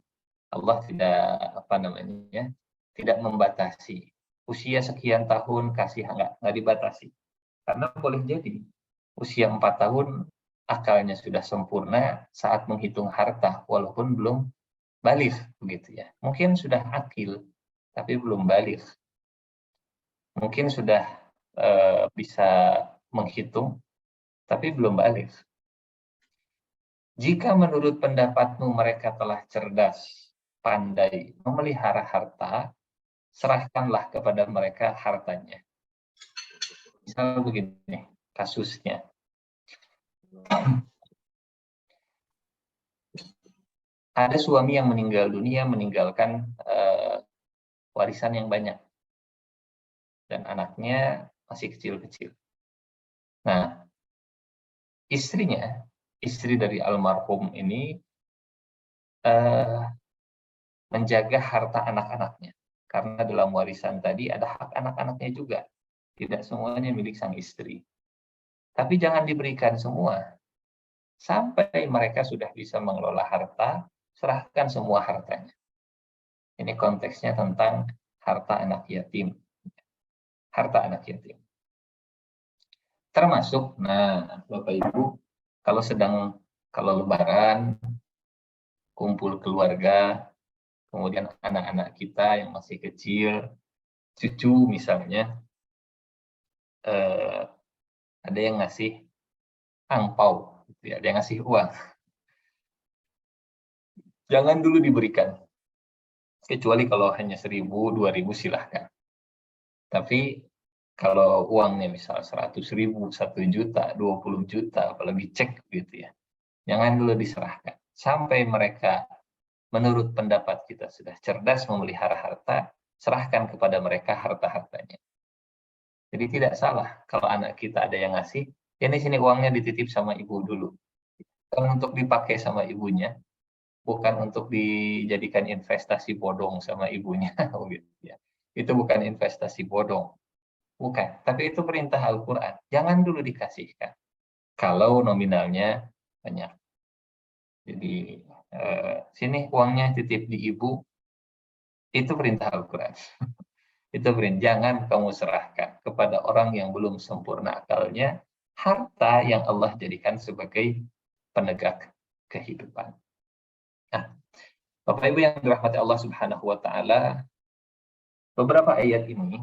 Allah tidak membatasi. Usia sekian tahun kasih nggak dibatasi. Karena boleh jadi usia 4 tahun akalnya sudah sempurna saat menghitung harta walaupun belum balik begitu ya. Mungkin sudah akil tapi belum balik. Mungkin sudah bisa menghitung tapi belum balik. Jika menurut pendapatmu mereka telah cerdas, pandai memelihara harta, serahkanlah kepada mereka hartanya. Misal begini kasusnya. Ada suami yang meninggal dunia meninggalkan warisan yang banyak. Dan anaknya masih kecil-kecil. Nah, istri dari almarhum ini menjaga harta anak-anaknya. Karena dalam warisan tadi ada hak anak-anaknya juga. Tidak semuanya milik sang istri. Tapi jangan diberikan semua. Sampai mereka sudah bisa mengelola harta, serahkan semua hartanya. Ini konteksnya tentang harta anak yatim. Harta anak yatim. Termasuk, Bapak Ibu, kalau lebaran, kumpul keluarga, kemudian anak-anak kita yang masih kecil, cucu misalnya, ada yang ngasih angpau, ada yang ngasih uang. Jangan dulu diberikan. Kecuali kalau hanya 1.000, 2.000 silahkan. Tapi kalau uangnya misal 100.000, 1 juta, 20 juta, apalagi cek gitu ya, jangan dulu diserahkan. Sampai mereka menurut pendapat kita sudah cerdas memelihara harta, serahkan kepada mereka harta-hartanya. Jadi tidak salah kalau anak kita ada yang ngasih, ya ini sini uangnya dititip sama ibu dulu. Bukan untuk dipakai sama ibunya, bukan untuk dijadikan investasi bodong sama ibunya. Itu bukan investasi bodong. Bukan, tapi itu perintah Al-Quran. Jangan dulu dikasihkan. Kalau nominalnya banyak. Jadi, sini uangnya titip di ibu, itu perintah Al-Quran. Itu perintah, jangan kamu serahkan kepada orang yang belum sempurna akalnya, harta yang Allah jadikan sebagai penegak kehidupan. Nah, Bapak Ibu yang dirahmati Allah Subhanahu wa Ta'ala, beberapa ayat ini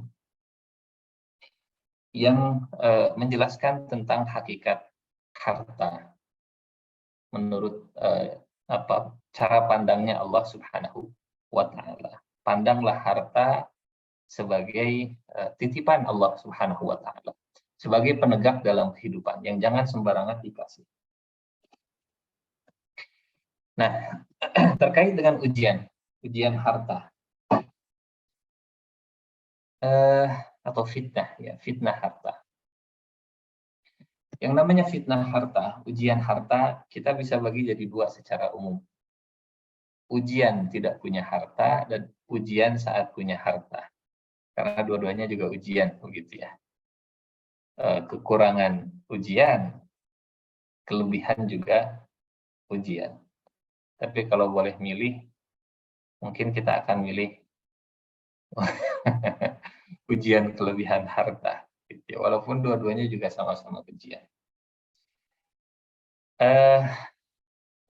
yang menjelaskan tentang hakikat harta menurut cara pandangnya Allah Subhanahu wa Ta'ala. Pandanglah harta sebagai titipan Allah Subhanahu wa Ta'ala, sebagai penegak dalam kehidupan yang jangan sembarangan dikasih. Nah, terkait dengan ujian harta atau fitnah, ya, fitnah harta. Yang namanya fitnah harta, ujian harta, kita bisa bagi jadi dua secara umum. Ujian tidak punya harta dan ujian saat punya harta. Karena dua-duanya juga ujian, begitu ya. Kekurangan ujian, kelebihan juga ujian. Tapi kalau boleh milih, mungkin kita akan milih ujian kelebihan harta. Gitu ya. Walaupun dua-duanya juga sama-sama ujian.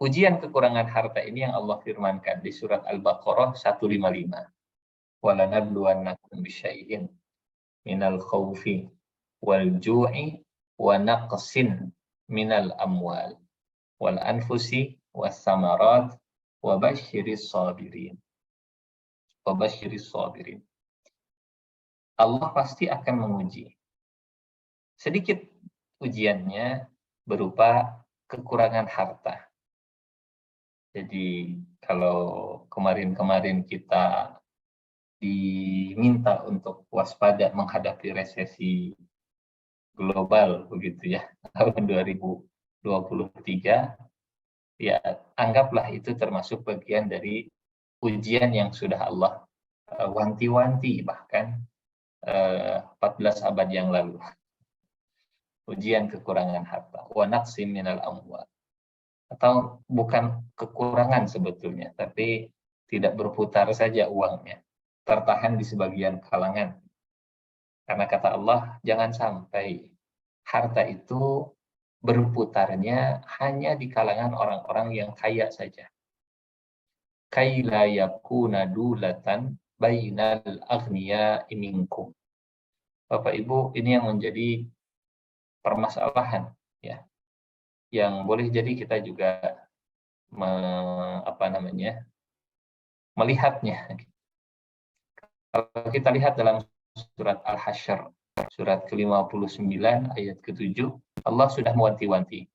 Ujian kekurangan harta ini yang Allah firmankan di surat Al-Baqarah 155. وَلَنَبْلُوَنَّكُمْ بِشَيْءٍ مِنَ الْخَوْفِ وَالْجُوعِ وَنَقْصٍ مِنَ الْأَمْوَالِ وَالْأَنْفُسِ وَالثَّمَرَاتِ وَبَشِّرِ الصَّابِرِينَ. Allah pasti akan menguji. Sedikit ujiannya berupa kekurangan harta. Jadi kalau kemarin-kemarin kita diminta untuk waspada menghadapi resesi global begitu ya tahun 2023, ya anggaplah itu termasuk bagian dari ujian yang sudah Allah wanti-wanti bahkan 14 abad yang lalu. Ujian kekurangan harta, wa naqsim minal amwal. Atau bukan kekurangan sebetulnya, tapi tidak berputar saja uangnya, tertahan di sebagian kalangan. Karena kata Allah, jangan sampai harta itu berputarnya hanya di kalangan orang-orang yang kaya saja. Kaila yakuna dulatan bainal aghniya'i minkum. Bapak Ibu, ini yang menjadi permasalahan, ya, yang boleh jadi kita juga melihatnya. Kalau kita lihat dalam surat Al-Hasyr, surat ke-59 ayat ke-7, Allah sudah mewanti-wanti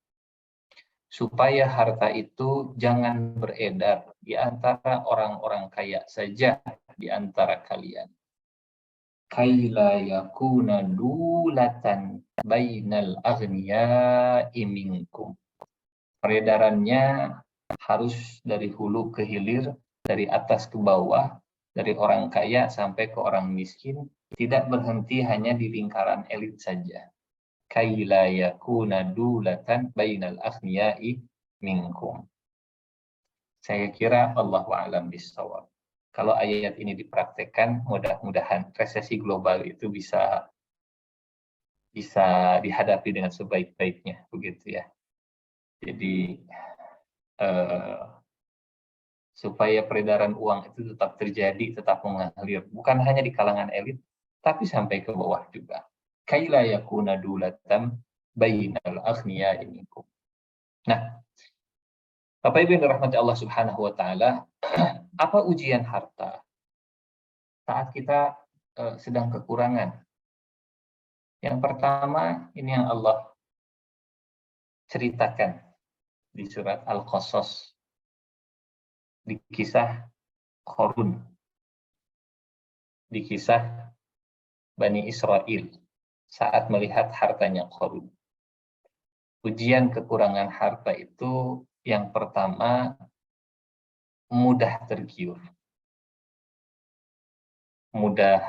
supaya harta itu jangan beredar di antara orang-orang kaya saja di antara kalian. Kaila yakuna dulatan bainal aghniya'i minkum. Peredarannya harus dari hulu ke hilir, dari atas ke bawah, dari orang kaya sampai ke orang miskin, tidak berhenti hanya di lingkaran elit saja. Kaila yakuna dulatan bainal aghniya'i minkum. Saya kira Allahu a'lam bishawab. Kalau ayat ini dipraktekkan, mudah-mudahan resesi global itu bisa dihadapi dengan sebaik-baiknya, begitu ya. Jadi supaya peredaran uang itu tetap terjadi, tetap mengalir, bukan hanya di kalangan elit, tapi sampai ke bawah juga. Kaila yakuna dulatam bainal aghniya'i minkum. Nah, Bapak Ibu yang dirahmati Allah Subhanahu wa taala, apa ujian harta saat kita sedang kekurangan? Yang pertama, ini yang Allah ceritakan di surat Al-Qasas, di kisah Qarun, di kisah Bani Israel saat melihat hartanya Qarun. Ujian kekurangan harta itu yang pertama, mudah tergiur, mudah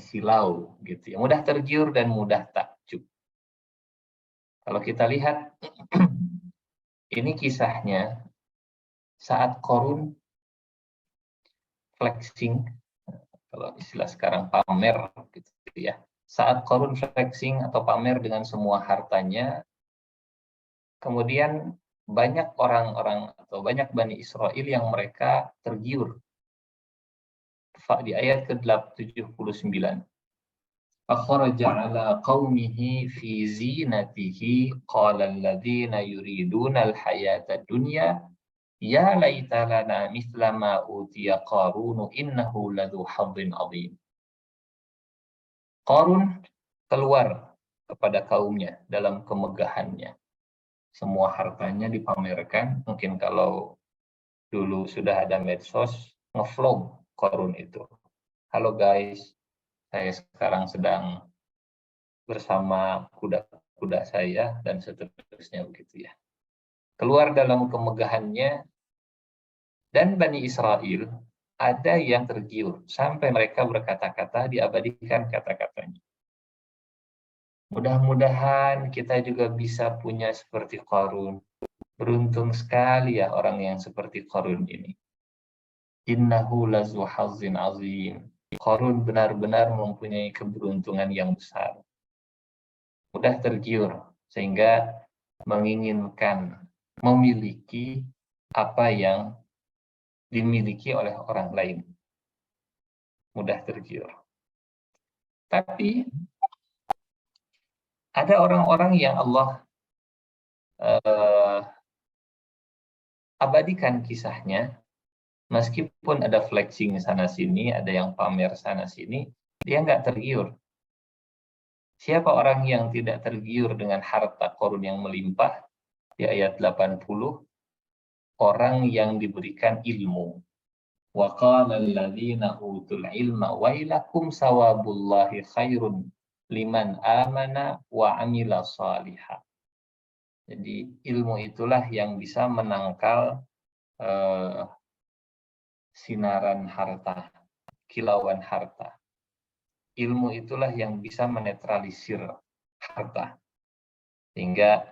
silau gitu ya, mudah tergiur dan mudah takjub. Kalau kita lihat ini kisahnya saat Qarun flexing, kalau istilah sekarang pamer gitu ya. Saat Qarun flexing atau pamer dengan semua hartanya, kemudian banyak orang-orang atau banyak Bani Israel yang mereka tergiur. Di ayat ke-79. Akhraja ala qaumihi fi zinatihi qala alladhina yuriduna al-hayata dunya ya laita lana mithla ma utiya Qarun innahu ladzu hadzin adzim. Qarun keluar kepada kaumnya dalam kemegahannya. Semua hartanya dipamerkan. Mungkin kalau dulu sudah ada medsos, ngevlog Qarun itu. Halo guys, saya sekarang sedang bersama kuda-kuda saya dan seterusnya begitu ya. Keluar dalam kemegahannya, dan Bani Israel ada yang tergiur sampai mereka berkata-kata, diabadikan kata-katanya. Mudah-mudahan kita juga bisa punya seperti Qarun. Beruntung sekali ya orang yang seperti Qarun ini. Innahu lazu hazzin azim. Qarun benar-benar mempunyai keberuntungan yang besar. Mudah tergiur sehingga menginginkan memiliki apa yang dimiliki oleh orang lain. Mudah tergiur. Tapi ada orang-orang yang Allah abadikan kisahnya, meskipun ada flexing sana sini, ada yang pamer sana sini, dia nggak tergiur. Siapa orang yang tidak tergiur dengan harta Qarun yang melimpah? Di ayat 80, orang yang diberikan ilmu. Wa qala alladziina utul ilma wailakum sawabullahi khairun liman amana wa amila salihah. Jadi ilmu itulah yang bisa menangkal sinaran harta, kilauan harta. Ilmu itulah yang bisa menetralisir harta. Sehingga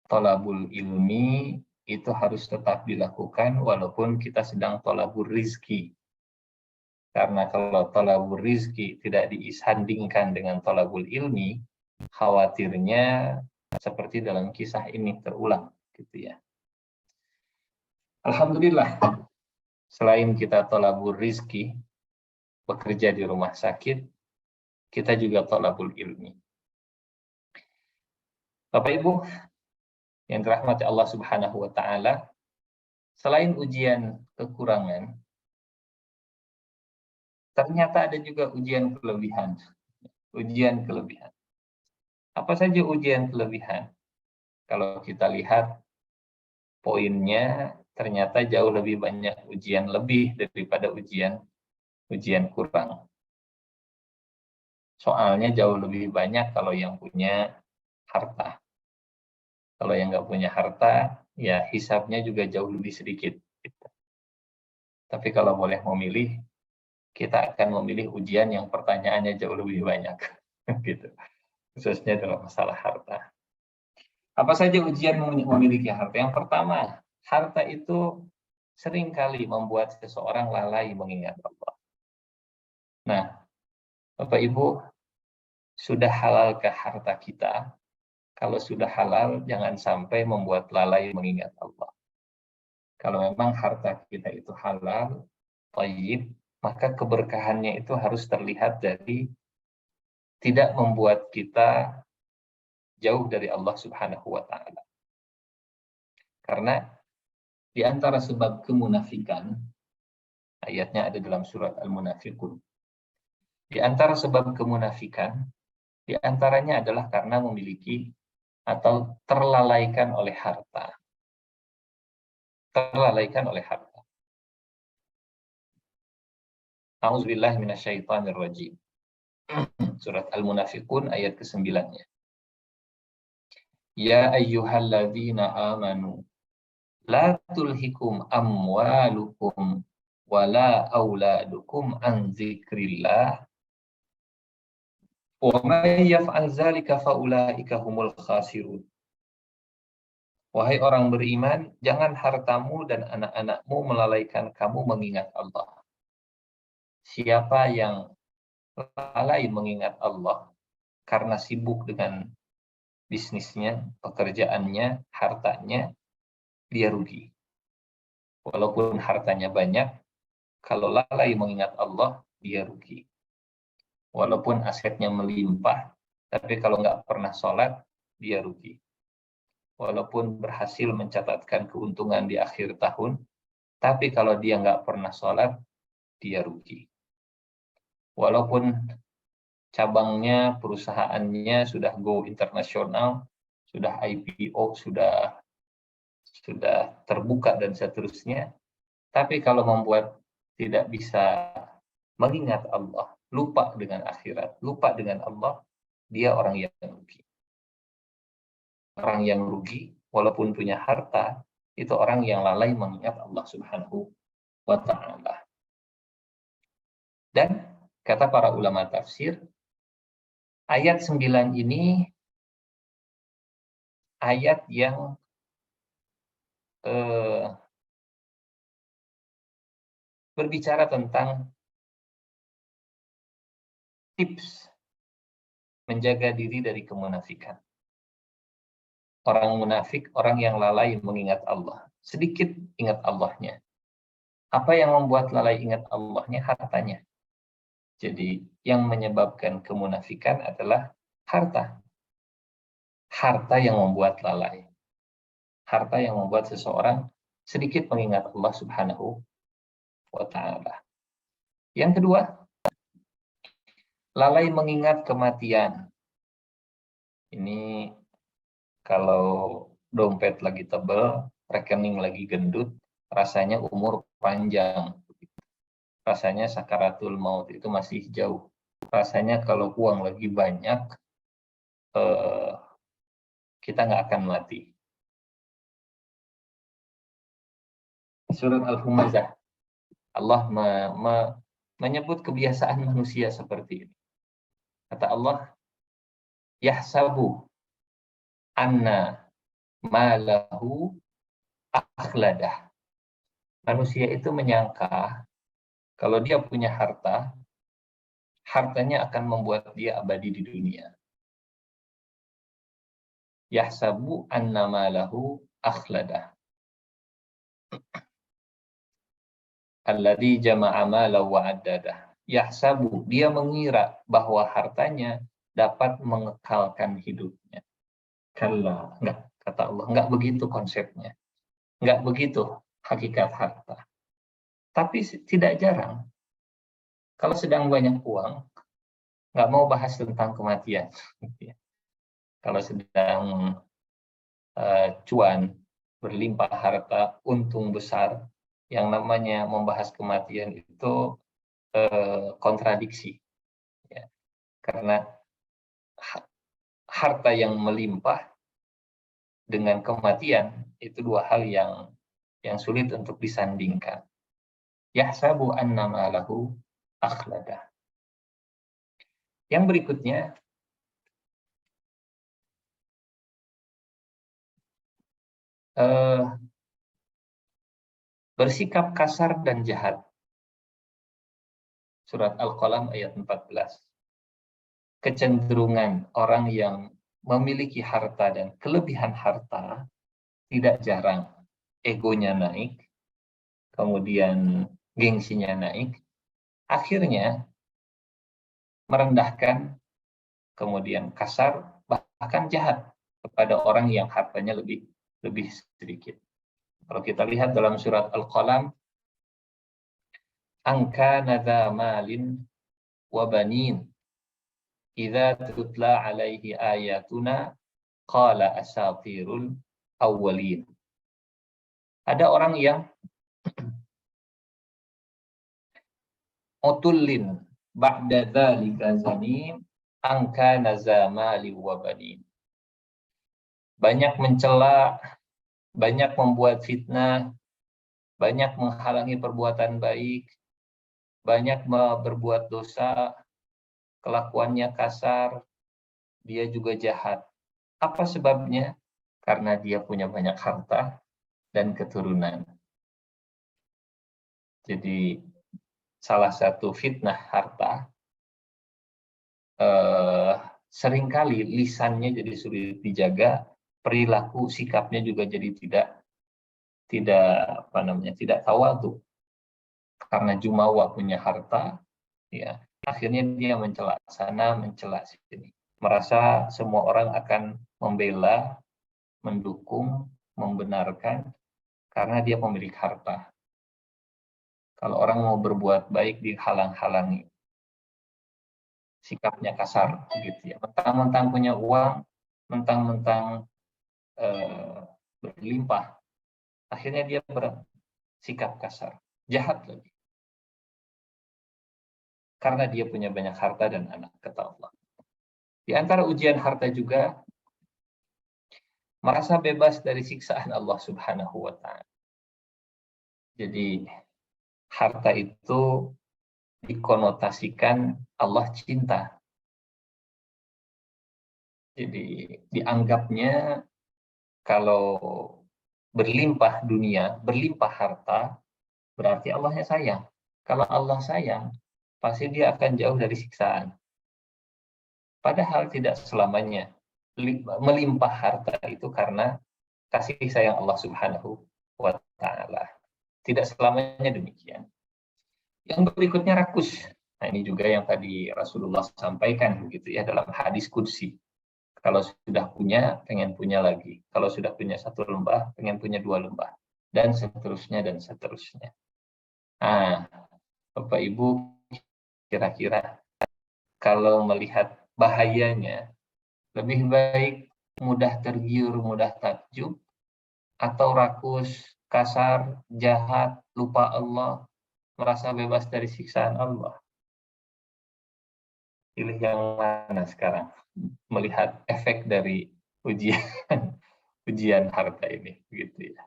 thalabul ilmi itu harus tetap dilakukan walaupun kita sedang thalabul rizki. Karena kalau thalabul rizki tidak disandingkan dengan thalabul ilmi, khawatirnya seperti dalam kisah ini terulang, gitu ya. Alhamdulillah, selain kita thalabul rizki, bekerja di rumah sakit, kita juga thalabul ilmi. Bapak Ibu yang dirahmati Allah Subhanahu wa taala, selain ujian kekurangan, ternyata ada juga ujian kelebihan. Ujian kelebihan. Apa saja ujian kelebihan? Kalau kita lihat poinnya, ternyata jauh lebih banyak ujian lebih daripada ujian kurang. Soalnya jauh lebih banyak kalau yang punya harta. Kalau yang nggak punya harta, ya hisabnya juga jauh lebih sedikit. Tapi kalau boleh memilih, kita akan memilih ujian yang pertanyaannya jauh lebih banyak. Gitu. Khususnya dalam masalah harta. Apa saja ujian memiliki harta? Yang pertama, harta itu seringkali membuat seseorang lalai mengingat Allah. Nah, Bapak Ibu, sudah halalkah harta kita? Kalau sudah halal, jangan sampai membuat lalai mengingat Allah. Kalau memang harta kita itu halal, thayyib, maka keberkahannya itu harus terlihat dari tidak membuat kita jauh dari Allah Subhanahu wa taala. Karena di antara sebab kemunafikan, ayatnya ada dalam surat Al-Munafiqun. Di antara sebab kemunafikan, di antaranya adalah karena memiliki atau terlalaikan oleh harta. Terlalaikan oleh harta. A'udzubillahi minasyaitonirrajim. Surat Al-Munafiqun ayat ke-9-nya. Ya ayyuhalladzina amanu la tulhikum amwalukum wala auladukum an dzikrillah wa may yaf'al dzalika faulaika humul khasirun. Wahai orang beriman, jangan hartamu dan anak-anakmu melalaikan kamu mengingat Allah. Siapa yang lalai mengingat Allah karena sibuk dengan bisnisnya, pekerjaannya, hartanya, dia rugi. Walaupun hartanya banyak, kalau lalai mengingat Allah, dia rugi. Walaupun asetnya melimpah, tapi kalau nggak pernah sholat, dia rugi. Walaupun berhasil mencatatkan keuntungan di akhir tahun, tapi kalau dia nggak pernah sholat, dia rugi. Walaupun cabangnya, perusahaannya sudah go internasional, sudah IPO, sudah terbuka dan seterusnya, Tapi kalau membuat tidak bisa mengingat Allah, lupa dengan akhirat, lupa dengan Allah, dia orang yang rugi. Orang yang rugi, walaupun punya harta, itu orang yang lalai mengingat Allah Subhanahu wa Ta'ala. Dan kata para ulama tafsir, ayat 9 ini ayat yang berbicara tentang tips menjaga diri dari kemunafikan. Orang munafik, orang yang lalai mengingat Allah. Sedikit ingat Allahnya. Apa yang membuat lalai ingat Allahnya? Hartanya. Jadi yang menyebabkan kemunafikan adalah harta. Harta yang membuat lalai. Harta yang membuat seseorang sedikit mengingat Allah Subhanahu wa Ta'ala. Yang kedua, lalai mengingat kematian. Ini kalau dompet lagi tebal, rekening lagi gendut, rasanya umur panjang. Rasanya sakaratul maut itu masih jauh. Rasanya kalau uang lagi banyak, kita nggak akan mati. Surat Al-Humazah, Allah menyebut kebiasaan manusia seperti ini. Kata Allah, yahsabu anna malahu akhladah. Manusia itu menyangka kalau dia punya harta, hartanya akan membuat dia abadi di dunia. Yahsabu anna malahu akhladah. Alladzi jama'a malahu wa addadah. Yahsabu, dia mengira bahwa hartanya dapat mengekalkan hidupnya. Kalla, enggak, kata Allah, enggak begitu konsepnya. Enggak begitu hakikat harta. Tapi tidak jarang, kalau sedang banyak uang, nggak mau bahas tentang kematian. Kalau sedang cuan, berlimpah harta, untung besar, yang namanya membahas kematian itu kontradiksi. Ya. Karena harta yang melimpah dengan kematian, itu dua hal yang sulit untuk disandingkan. Yahsabu anna malahu akhladah. Yang berikutnya, bersikap kasar dan jahat. Surat Al-Qalam ayat 14. Kecenderungan orang yang memiliki harta dan kelebihan harta tidak jarang egonya naik, kemudian gengsinya naik, akhirnya merendahkan, kemudian kasar, bahkan jahat kepada orang yang hartanya lebih sedikit. Kalau kita lihat dalam surat Al-Qalam, angka nadza malin wa banin idza tutla alaihi ayatuna qala asatirul awwalin. Ada orang yang utullin ba'da dzalika zanim angka nadza mali wa banin. Banyak mencela, banyak membuat fitnah, banyak menghalangi perbuatan baik, banyak berbuat dosa, kelakuannya kasar, dia juga jahat. Apa sebabnya? Karena dia punya banyak harta dan keturunan. Jadi salah satu fitnah harta, seringkali lisannya jadi sulit dijaga, perilaku sikapnya juga jadi tidak tawadhu. Karena jumawa punya harta, ya akhirnya dia mencela sana, mencela sini. Merasa semua orang akan membela, mendukung, membenarkan karena dia pemilik harta. Kalau orang mau berbuat baik dihalang-halangi. Sikapnya kasar gitu ya. Mentang-mentang punya uang, mentang-mentang berlimpah, akhirnya dia sikap kasar, jahat lagi. Karena dia punya banyak harta dan anak, kata Allah. Di antara ujian harta juga, merasa bebas dari siksaan Allah Subhanahu wa Ta'ala. Jadi, harta itu dikonotasikan Allah cinta. Jadi, dianggapnya kalau berlimpah dunia, berlimpah harta, berarti Allahnya sayang. Kalau Allah sayang, pasti dia akan jauh dari siksaan. Padahal tidak selamanya melimpah harta itu karena kasih sayang Allah Subhanahu wa Ta'ala. Tidak selamanya demikian. Yang berikutnya rakus. Nah, ini juga yang tadi Rasulullah sampaikan begitu ya dalam hadis qudsi. Kalau sudah punya, pengen punya lagi. Kalau sudah punya 1 lembah, pengen punya 2 lembah. Dan seterusnya, dan seterusnya. Nah, Bapak Ibu, kira-kira kalau melihat bahayanya, lebih baik mudah tergiur, mudah takjub, atau rakus, kasar, jahat, lupa Allah, merasa bebas dari siksaan Allah. Pilih yang mana sekarang? Melihat efek dari ujian harta ini, begitu ya.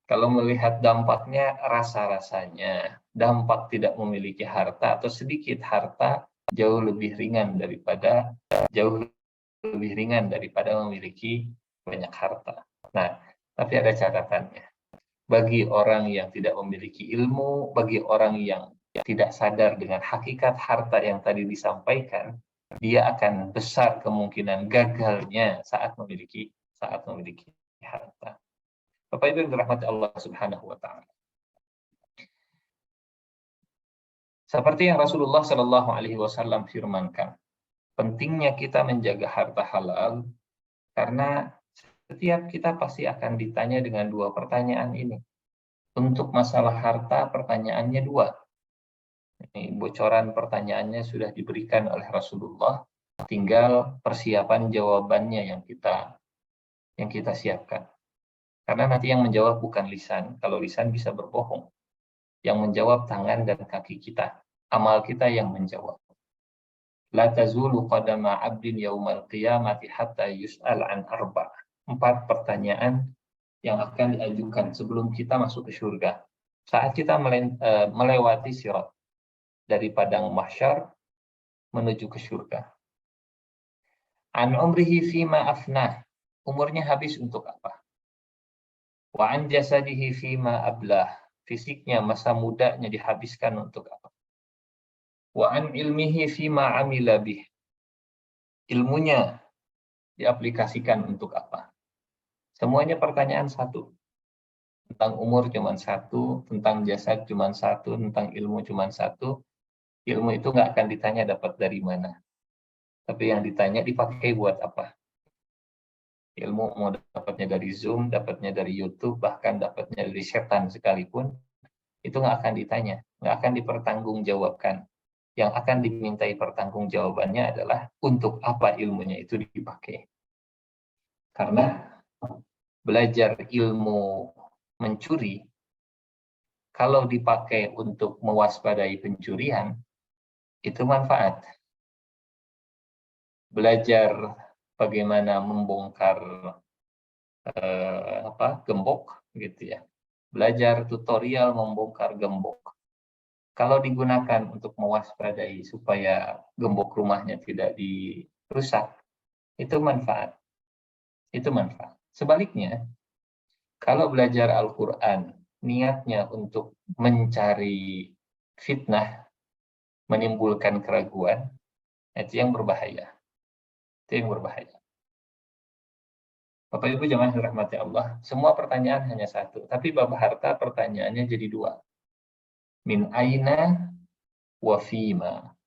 Kalau melihat dampaknya, rasa-rasanya dampak tidak memiliki harta atau sedikit harta jauh lebih ringan daripada memiliki banyak harta. Nah, tapi ada catatannya. Bagi orang yang tidak memiliki ilmu, bagi orang yang tidak sadar dengan hakikat harta yang tadi disampaikan, dia akan besar kemungkinan gagalnya saat memiliki harta. Bapak Ibu yang dirahmati Allah Subhanahu wa Ta'ala. Seperti yang Rasulullah Shallallahu Alaihi Wasallam firmankan, pentingnya kita menjaga harta halal karena setiap kita pasti akan ditanya dengan 2 pertanyaan ini. Untuk masalah harta, pertanyaannya 2. Ini bocoran pertanyaannya sudah diberikan oleh Rasulullah, tinggal persiapan jawabannya yang kita siapkan. Karena nanti yang menjawab bukan lisan, kalau lisan bisa berbohong. Yang menjawab tangan dan kaki kita, amal kita yang menjawab. La tazulu qadama 'abdin yaumal qiyamati hatta yus'al an 4. 4 pertanyaan yang akan diajukan sebelum kita masuk ke surga. Saat kita melewati sirat dari padang mahsyar menuju ke surga. An umrihi fima afnah. Umurnya habis untuk apa? Wa an jasadihi fima ablah. Fisiknya, masa mudanya dihabiskan untuk apa? Wa an ilmihi fima amila bih. Ilmunya diaplikasikan untuk apa? Semuanya pertanyaan 1. Tentang umur cuma 1, tentang jasad cuma 1, tentang ilmu cuma 1. Ilmu itu nggak akan ditanya dapat dari mana. Tapi yang ditanya dipakai buat apa? Ilmu mau dapatnya dari Zoom, dapatnya dari YouTube, bahkan dapatnya dari setan sekalipun, itu nggak akan ditanya, nggak akan dipertanggungjawabkan. Yang akan dimintai pertanggungjawabannya adalah untuk apa ilmunya itu dipakai. Karena belajar ilmu mencuri, kalau dipakai untuk mewaspadai pencurian, itu manfaat. Belajar bagaimana membongkar gembok, gitu ya. Belajar tutorial membongkar gembok. Kalau digunakan untuk mewaspadai supaya gembok rumahnya tidak dirusak, itu manfaat. Itu manfaat. Sebaliknya, kalau belajar Al-Quran, niatnya untuk mencari fitnah, menimbulkan keraguan, itu yang berbahaya. Itu yang berbahaya. Bapak Ibu jemaah dirahmati Allah, semua pertanyaan hanya 1, tapi bab harta pertanyaannya jadi 2. Min aina wa fima.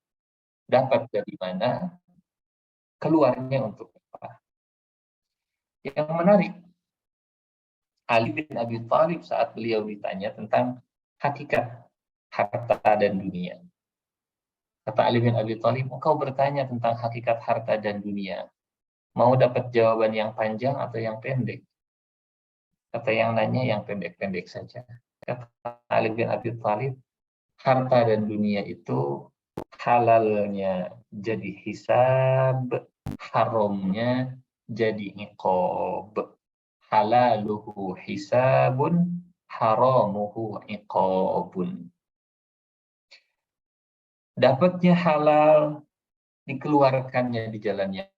Dapat dari mana, keluarnya untuk apa. Yang menarik, Ali bin Abi Thalib saat beliau ditanya tentang hakikat harta dan dunia. Kata Ali bin Abi Thalib, engkau bertanya tentang hakikat harta dan dunia. Mau dapat jawaban yang panjang atau yang pendek? Kata yang nanya yang pendek-pendek saja. kata Ali bin Abi Thalib, harta dan dunia itu halalnya jadi hisab, haramnya jadi iqab. Halaluhu hisabun, haramuhu iqabun. Dapatnya halal, dikeluarkannya di jalan yang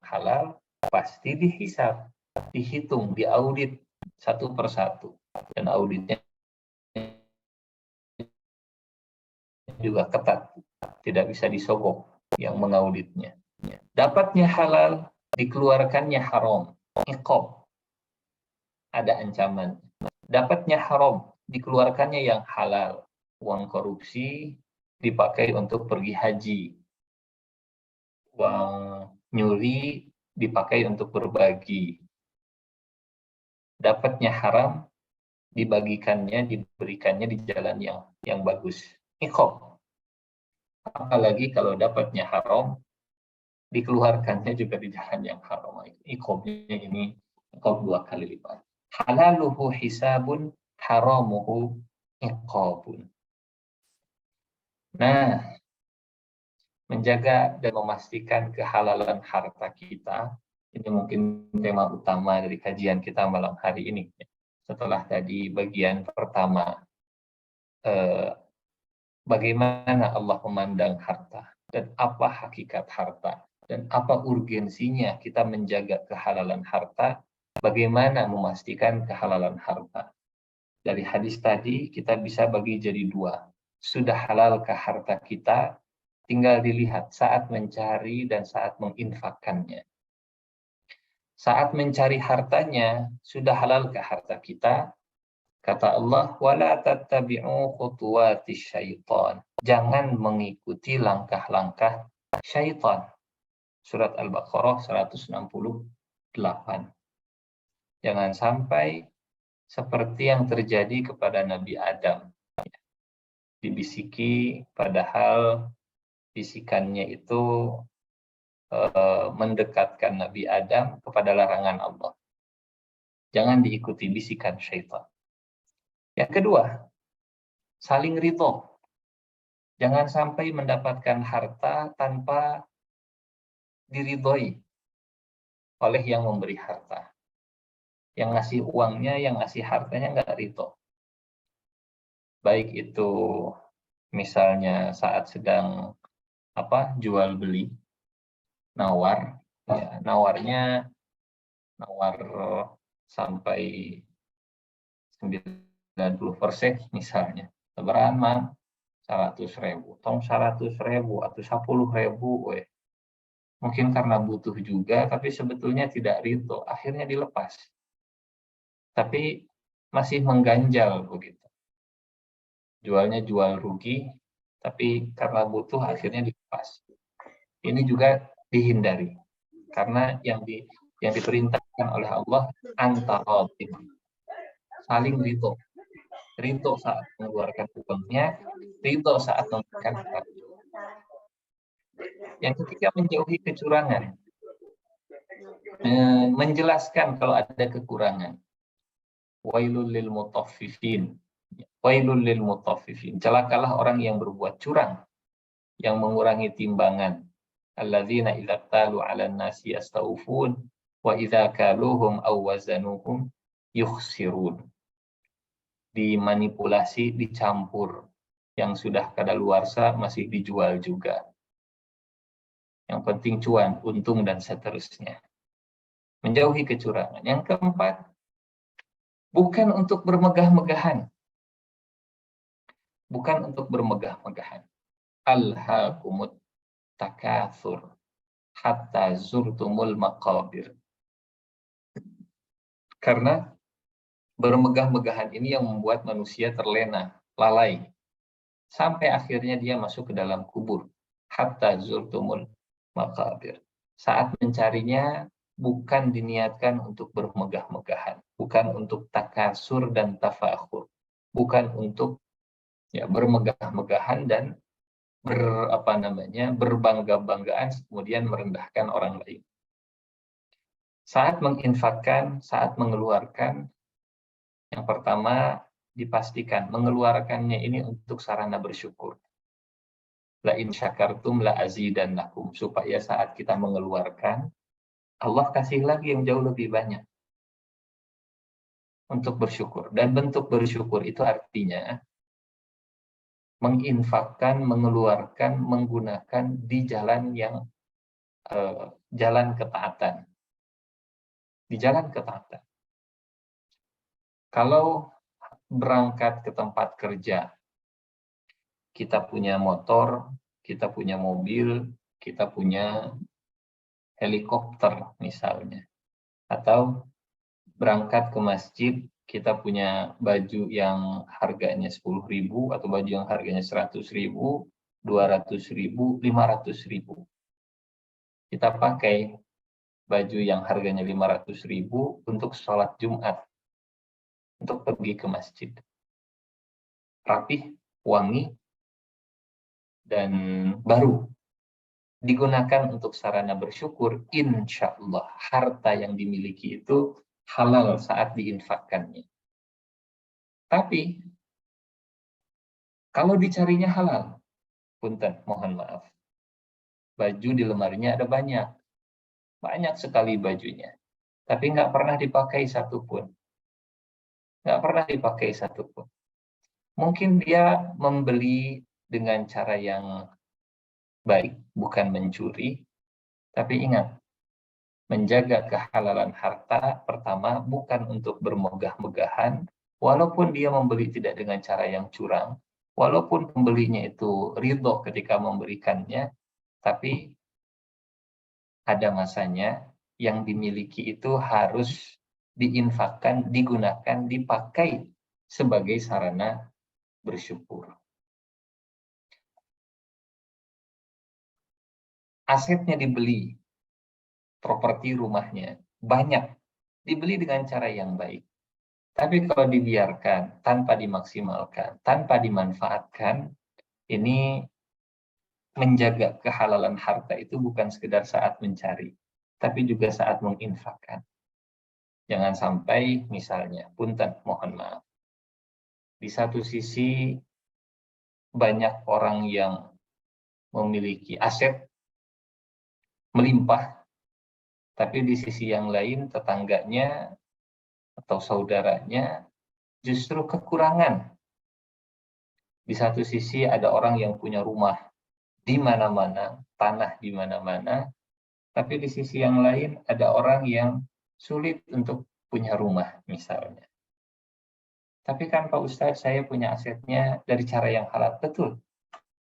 halal, pasti dihisab, dihitung, diaudit satu persatu. Dan auditnya juga ketat, tidak bisa disogok yang mengauditnya. Dapatnya halal, dikeluarkannya haram, iqab, ada ancaman. Dapatnya haram, dikeluarkannya yang halal, uang korupsi dipakai untuk pergi haji, uang nyuri dipakai untuk berbagi. Dapatnya haram, diberikannya di jalan yang bagus. Iqab. Apalagi kalau dapatnya haram, dikeluarkannya juga di jalan yang haram. Iqabnya ini iqab 2 kali lipat. Halaluhu hisabun, haramuhu iqabun. Nah, menjaga dan memastikan kehalalan harta kita, ini mungkin tema utama dari kajian kita malam hari ini. Setelah tadi bagian pertama, bagaimana Allah memandang harta, dan apa hakikat harta, dan apa urgensinya kita menjaga kehalalan harta, bagaimana memastikan kehalalan harta. Dari hadis tadi kita bisa bagi jadi 2. Sudah halalkah harta kita? Tinggal dilihat saat mencari dan saat menginfakkannya. Saat mencari hartanya, sudah halalkah harta kita? Kata Allah, wala tattabi'u khutuwatis syaitan. Jangan mengikuti langkah-langkah syaitan. Surat Al-Baqarah 168. Jangan sampai seperti yang terjadi kepada Nabi Adam. Dibisiki, padahal bisikannya itu mendekatkan Nabi Adam kepada larangan Allah. Jangan diikuti bisikan syaitan. Yang kedua, saling ridho. Jangan sampai mendapatkan harta tanpa diridhoi oleh yang memberi harta. Yang ngasih uangnya, yang ngasih hartanya nggak ridho. Baik itu misalnya saat sedang jual beli, nawar, ya, nawar sampai 90% misalnya. Lebaran mah 100.000, tong 100.000 atau 10.000, mungkin karena butuh juga, tapi sebetulnya tidak ridho, akhirnya dilepas. Tapi masih mengganjal begitu. Jualnya jual rugi, tapi karena butuh akhirnya dilepas. Ini juga dihindari, karena yang diperintahkan oleh Allah antara saling ridho. Ridho saat mengeluarkan uangnya, ridho saat memberikan harta. Yang ketiga, menjauhi kecurangan. Menjelaskan kalau ada kekurangan. Wailul lil mutaffifin. Wailul lil mutaffifin. Celakalah orang yang berbuat curang, yang mengurangi timbangan. Alladzina idza talu 'alan nasi yastawfun wa idza kaluhum aw wazanuhum yukhsirun. Dimanipulasi, dicampur, yang sudah kadaluarsa masih dijual juga. Yang penting cuan, untung, dan seterusnya. Menjauhi kecurangan. Yang keempat, bukan untuk bermegah-megahan. Bukan untuk bermegah-megahan. Alhaakumut takatsur hatta zurtumul maqabir. Karena bermegah-megahan ini yang membuat manusia terlena, lalai, sampai akhirnya dia masuk ke dalam kubur. Hatta zurtumul maqabir. Saat mencarinya bukan diniatkan untuk bermegah-megahan, bukan untuk takasur dan tafakhur, bukan untuk bermegah-megahan dan berbangga-banggaan kemudian merendahkan orang lain. Saat menginfakkan, saat mengeluarkan, Yang pertama, dipastikan mengeluarkannya ini untuk sarana bersyukur. La in syakartum la azidannakum, supaya saat kita mengeluarkan, Allah kasih lagi yang jauh lebih banyak untuk bersyukur. Dan bentuk bersyukur itu artinya menginfakkan, mengeluarkan, menggunakan di jalan yang jalan ketaatan. Di jalan ketaatan. Kalau berangkat ke tempat kerja, kita punya motor, kita punya mobil, kita punya helikopter misalnya. Atau berangkat ke masjid, kita punya baju yang harganya 10.000 atau baju yang harganya 100.000, 200.000, 500.000. Kita pakai baju yang harganya 500.000 untuk sholat Jumat, untuk pergi ke masjid. Rapih, wangi, dan baru. Digunakan untuk sarana bersyukur, insya Allah harta yang dimiliki itu halal saat diinfakkannya. Tapi, kalau dicarinya halal, punten, mohon maaf. Baju di lemarinya ada banyak. Banyak sekali bajunya. Tapi nggak pernah dipakai satupun. Nggak pernah dipakai satupun. Mungkin dia membeli dengan cara yang baik, bukan mencuri. Tapi ingat, menjaga kehalalan harta, pertama, bukan untuk bermegah-megahan, walaupun dia membeli tidak dengan cara yang curang, walaupun pembelinya itu ridho ketika memberikannya, tapi ada masanya yang dimiliki itu harus diinfakkan, digunakan, dipakai sebagai sarana bersyukur. Asetnya dibeli, properti rumahnya, banyak, dibeli dengan cara yang baik. Tapi kalau dibiarkan, tanpa dimaksimalkan, tanpa dimanfaatkan, ini menjaga kehalalan harta itu bukan sekedar saat mencari, tapi juga saat menginfakkan. Jangan sampai misalnya, punten, mohon maaf, di satu sisi banyak orang yang memiliki aset melimpah, tapi di sisi yang lain tetangganya atau saudaranya justru kekurangan. Di satu sisi ada orang yang punya rumah di mana-mana, tanah di mana-mana, tapi di sisi yang lain ada orang yang sulit untuk punya rumah misalnya. Tapi kan Pak Ustadz, saya punya asetnya dari cara yang halal. Betul.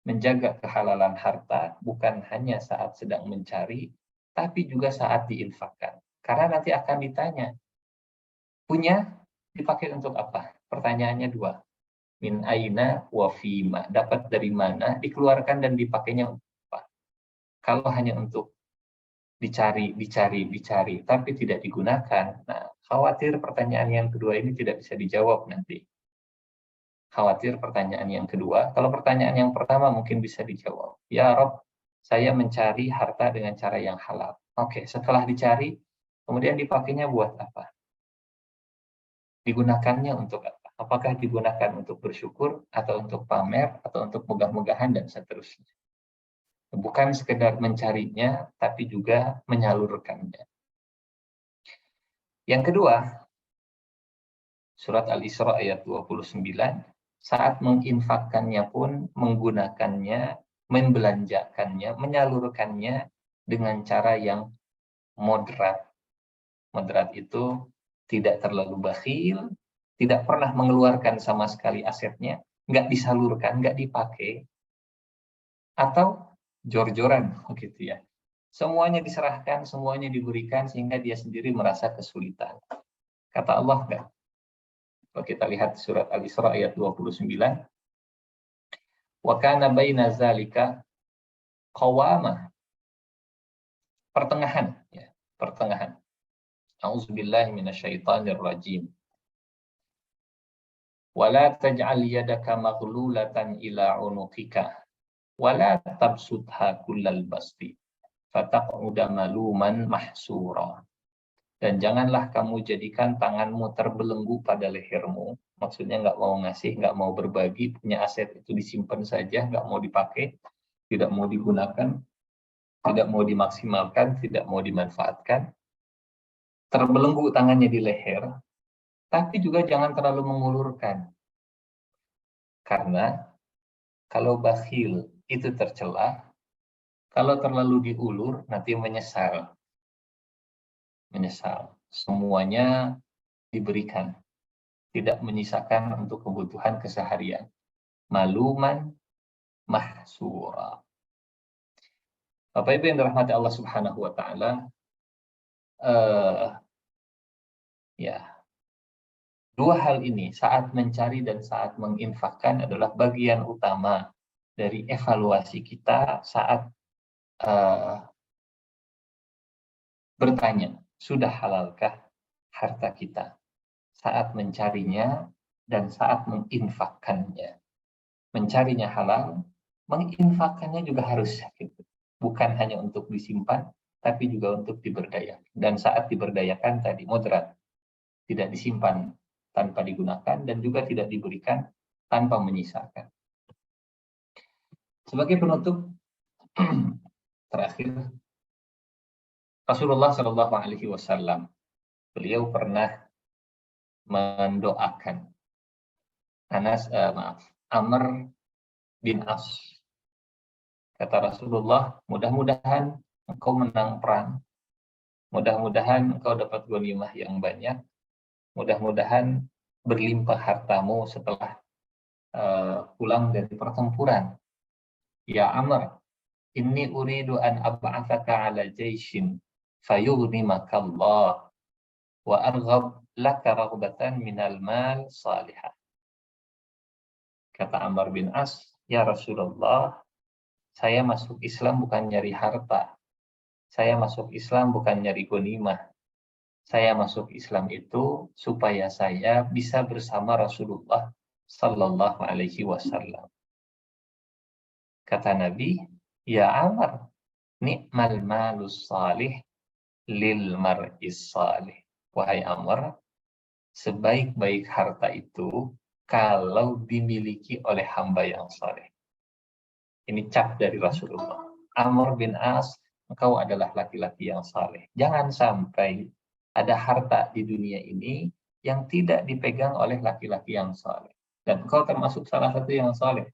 Menjaga kehalalan harta bukan hanya saat sedang mencari, tapi juga saat diinfakkan. Karena nanti akan ditanya, punya dipakai untuk apa? Pertanyaannya dua. Min aina wa fima, dapat dari mana, dikeluarkan dan dipakainya untuk apa? Kalau hanya untuk dicari, tapi tidak digunakan, nah khawatir pertanyaan yang kedua ini tidak bisa dijawab nanti. Khawatir pertanyaan yang kedua, kalau pertanyaan yang pertama mungkin bisa dijawab. Ya Rob, saya mencari harta dengan cara yang halal. Oke, setelah dicari, kemudian dipakainya buat apa? Digunakannya untuk apa? Apakah digunakan untuk bersyukur, atau untuk pamer, atau untuk megah-megahan, dan seterusnya. Bukan sekedar mencarinya, tapi juga menyalurkannya. Yang kedua, surat Al-Isra ayat 29, saat menginfakkannya pun, menggunakannya, membelanjakannya, menyalurkannya dengan cara yang moderat. Moderat itu tidak terlalu bakhil, tidak pernah mengeluarkan sama sekali asetnya, nggak disalurkan, nggak dipakai, atau jor-joran, gitu ya. Semuanya diserahkan, semuanya diberikan, sehingga dia sendiri merasa kesulitan. Kata Allah, nggak? Kalau kita lihat surat Al-Isra ayat 29, wa kana baina zalika qawamah, pertengahan, ya, pertengahan. A'udzubillahi minasyaitonirrajim. Wala taj'al yadaka maghlulatan ila unuqika wala tabsutha kullal basti fataq'uda maluman mahsura. Dan janganlah kamu jadikan tanganmu terbelenggu pada lehermu. Maksudnya nggak mau ngasih, nggak mau berbagi, punya aset itu disimpan saja, nggak mau dipakai, tidak mau digunakan, tidak mau dimaksimalkan, tidak mau dimanfaatkan. Terbelenggu tangannya di leher, tapi juga jangan terlalu mengulurkan. Karena kalau bakhil itu tercela, kalau terlalu diulur nanti menyesal. Menyesal. Semuanya diberikan. Tidak menyisakan untuk kebutuhan keseharian. Maluman mahsura. Bapak Ibu yang dirahmati Allah Subhanahu wa taala, ya, dua hal ini saat mencari dan saat menginfakkan adalah bagian utama dari evaluasi kita saat bertanya, sudah halalkah harta kita? Saat mencarinya dan saat menginfakkannya. Mencarinya halal, menginfakkannya juga harus gitu. Bukan hanya untuk disimpan, tapi juga untuk diberdayakan. Dan saat diberdayakan tadi moderat, tidak disimpan tanpa digunakan dan juga tidak diberikan tanpa menyisakan. Sebagai penutup terakhir, Rasulullah Shallallahu Alaihi Wasallam, beliau pernah mendoakan Amr bin As. Kata Rasulullah, mudah-mudahan engkau menang perang, mudah-mudahan engkau dapat ghanimah yang banyak, mudah-mudahan berlimpah hartamu setelah pulang dari pertempuran. Ya Amr, inni uridu an ab'athaka ala jaishin fayughnimaka Allah wa arghab laka raghbatan minal mal salihah. Kata Amr bin As, ya Rasulullah, saya masuk Islam bukan nyari harta. Saya masuk Islam bukan nyari ghanimah. Saya masuk Islam itu supaya saya bisa bersama Rasulullah Sallallahu Alaihi Wasallam. Kata Nabi, ya Amr, ni'mal malus salih lil mar'is salih. Wahai Amr, sebaik-baik harta itu kalau dimiliki oleh hamba yang saleh. Ini cap dari Rasulullah. Amr bin As, engkau adalah laki-laki yang saleh. Jangan sampai ada harta di dunia ini yang tidak dipegang oleh laki-laki yang saleh. Dan engkau termasuk salah satu yang saleh.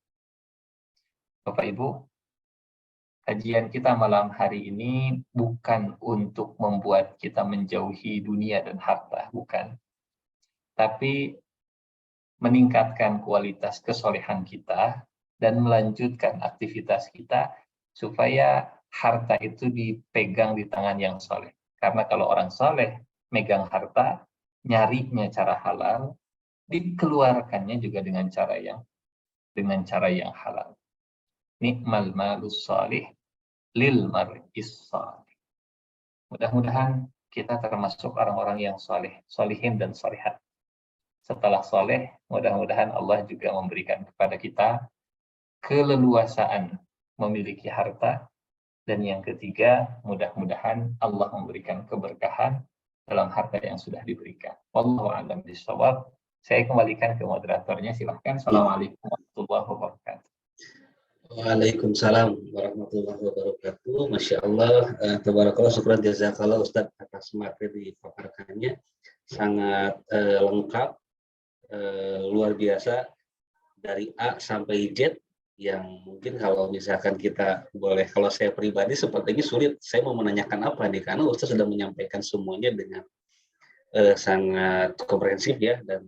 Bapak Ibu, kajian kita malam hari ini bukan untuk membuat kita menjauhi dunia dan harta, bukan. Tapi meningkatkan kualitas kesolehan kita dan melanjutkan aktivitas kita supaya harta itu dipegang di tangan yang soleh. Karena kalau orang soleh megang harta, nyarinya cara halal, dikeluarkannya juga dengan cara yang halal. Ni'mal malus salih lil mar'is salih. Mudah-mudahan kita termasuk orang-orang yang soleh, solihin dan solihat. Setelah soleh, mudah-mudahan Allah juga memberikan kepada kita keleluasaan memiliki harta. Dan yang ketiga, mudah-mudahan Allah memberikan keberkahan dalam harta yang sudah diberikan. Wallahu a'lam bishawab. Saya kembalikan ke moderatornya, silahkan. Assalamualaikum warahmatullahi wabarakatuh. Waalaikumsalam warahmatullahi wabarakatuh. Masya Allah, tabarakallah, syukran jazakallah Ustadz atas materi dipaparkannya. Sangat lengkap, luar biasa, dari A sampai Z, yang mungkin kalau misalkan kita boleh, kalau saya pribadi sepertinya sulit, saya mau menanyakan apa nih, karena Ustadz sudah menyampaikan semuanya dengan sangat komprehensif ya, dan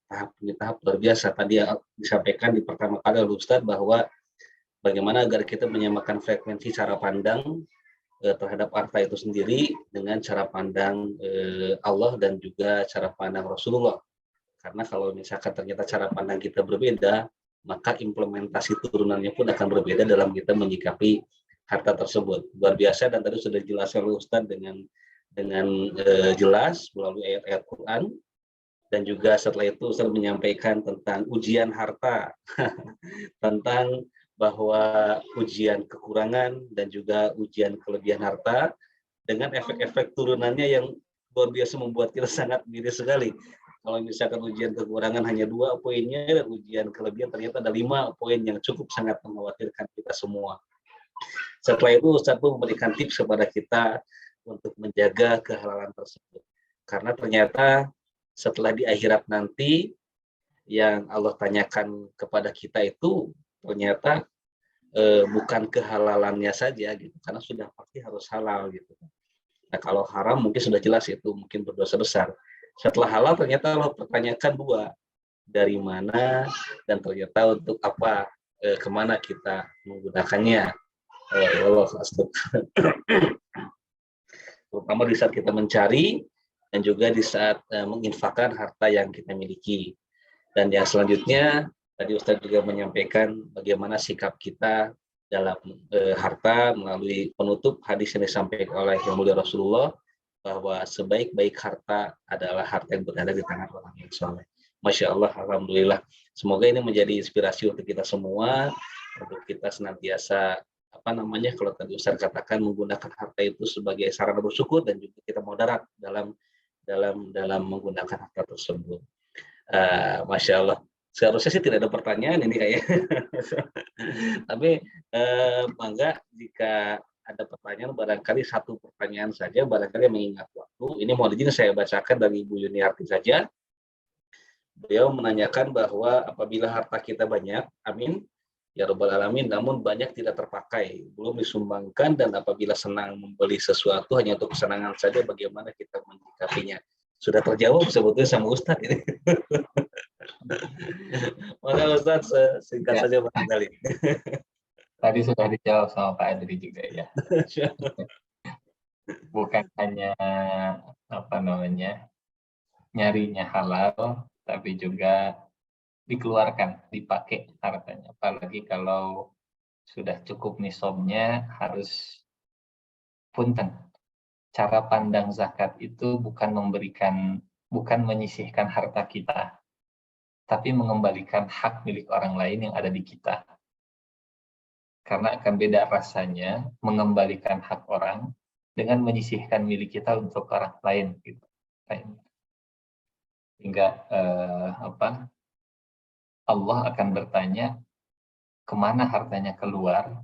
tahap demi tahap luar biasa. Tadi disampaikan di pertama kali oleh Ustadz bahwa bagaimana agar kita menyamakan frekuensi cara pandang terhadap harta itu sendiri dengan cara pandang Allah dan juga cara pandang Rasulullah. Karena kalau misalkan ternyata cara pandang kita berbeda, maka implementasi turunannya pun akan berbeda dalam kita menyikapi harta tersebut. Luar biasa, dan tadi sudah dijelaskan oleh Ustadz dengan jelas melalui ayat-ayat Quran, dan juga setelah itu Ustadz menyampaikan tentang ujian harta, tentang bahwa ujian kekurangan dan juga ujian kelebihan harta dengan efek-efek turunannya yang luar biasa membuat kita sangat miris sekali. Kalau misalkan ujian kekurangan hanya 2 poinnya, dan ujian kelebihan ternyata ada 5 poin yang cukup sangat mengkhawatirkan kita semua. Setelah itu Ustadz pun memberikan tips kepada kita untuk menjaga kehalalan tersebut. Karena ternyata setelah di akhirat nanti yang Allah tanyakan kepada kita itu ternyata bukan kehalalannya saja gitu, karena sudah pasti harus halal gitu. Nah kalau haram mungkin sudah jelas itu mungkin berdosa besar. Setelah halal ternyata Allah pertanyakan 2, dari mana dan ternyata untuk apa, kemana kita menggunakannya. Allah terutama di saat kita mencari dan juga di saat menginfakkan harta yang kita miliki. Dan yang selanjutnya tadi Ustadz juga menyampaikan bagaimana sikap kita dalam harta melalui penutup hadis yang disampaikan oleh Yang Mulia Rasulullah, bahwa sebaik-baik harta adalah harta yang berada di tangan orang yang soleh. Masya Allah, alhamdulillah. Semoga ini menjadi inspirasi untuk kita semua, untuk kita senantiasa kalau tadi Ustaz katakan menggunakan harta itu sebagai sarana bersyukur, dan juga kita moderat dalam menggunakan harta tersebut. Masya Allah. Seharusnya sih tidak ada pertanyaan ini kayak. Tapi bangga jika ada pertanyaan, barangkali satu pertanyaan saja, barangkali mengingat waktu. Ini mohon izin saya bacakan dari Ibu Yuniarti saja. Beliau menanyakan bahwa apabila harta kita banyak, amin, ya Rabbal Alamin, namun banyak tidak terpakai, belum disumbangkan, dan apabila senang membeli sesuatu hanya untuk kesenangan saja, bagaimana kita menyikapinya? Sudah terjawab sebetulnya sama Ustadz ini. Maka Ustadz singkat saja barangkali. Tadi sudah dijawab sama Pak Adri juga ya. Bukan hanya nyarinya halal, tapi juga dikeluarkan, dipakai hartanya. Apalagi kalau sudah cukup nisabnya, harus punten. Cara pandang zakat itu bukan menyisihkan harta kita, tapi mengembalikan hak milik orang lain yang ada di kita. Karena akan beda rasanya mengembalikan hak orang dengan menyisihkan milik kita untuk orang lain gitu. Hingga Allah akan bertanya kemana hartanya keluar,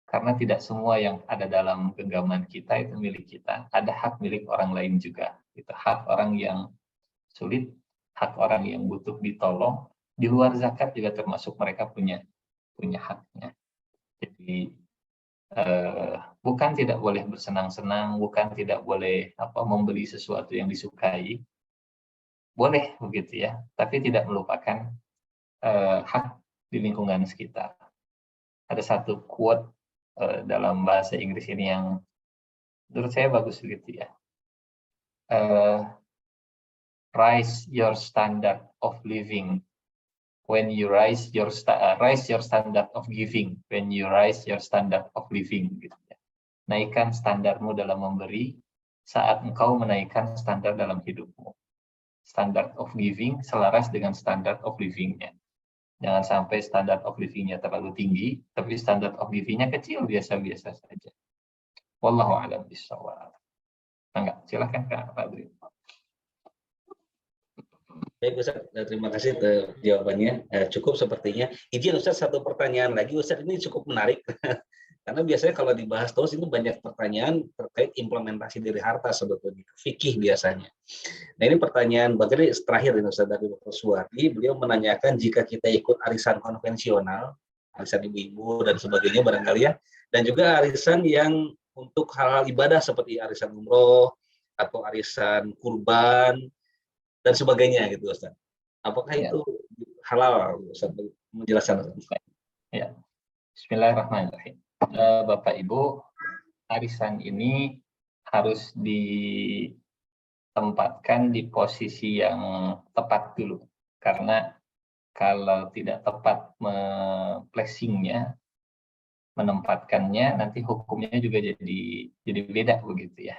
karena tidak semua yang ada dalam genggaman kita itu milik kita. Ada hak milik orang lain juga. Itu hak orang yang sulit, hak orang yang butuh ditolong. Di luar zakat juga termasuk mereka punya haknya. Jadi bukan tidak boleh bersenang-senang, bukan tidak boleh membeli sesuatu yang disukai, boleh begitu ya, tapi tidak melupakan hak di lingkungan sekitar. Ada satu quote dalam bahasa Inggris ini yang menurut saya bagus begitu ya. Rise your standard of living when you rise your standard of giving when you rise your standard of living gitu ya. Naikkan standarmu dalam memberi saat engkau menaikkan standar dalam hidupmu. Standard of giving selaras dengan standard of livingnya. Jangan sampai standard of livingnya terlalu tinggi, tapi standard of givingnya kecil, biasa-biasa saja. Wallahu a'lam bishawab. Enggak, silakan Kak Adri. Baik Ustaz, terima kasih jawabannya. Cukup sepertinya. Izin Ustaz, satu pertanyaan lagi. Ustaz, ini cukup menarik. Karena biasanya kalau dibahas terus itu banyak pertanyaan terkait implementasi dari harta sebetulnya. Fikih biasanya. Nah ini pertanyaan barangkali terakhir ini Ustaz dari Dr. Suwardi. Beliau menanyakan jika kita ikut arisan konvensional, arisan ibu-ibu dan sebagainya barangkali ya. Dan juga arisan yang untuk hal-hal ibadah seperti arisan umroh atau arisan kurban dan sebagainya gitu Ustaz. Apakah itu halal Ustaz? Menjelaskan Ustaz. Ya. Bismillahirrahmanirrahim. Bapak Ibu, arisan ini harus ditempatkan di posisi yang tepat dulu. Karena kalau tidak tepat placingnya, menempatkannya, nanti hukumnya juga jadi beda begitu ya.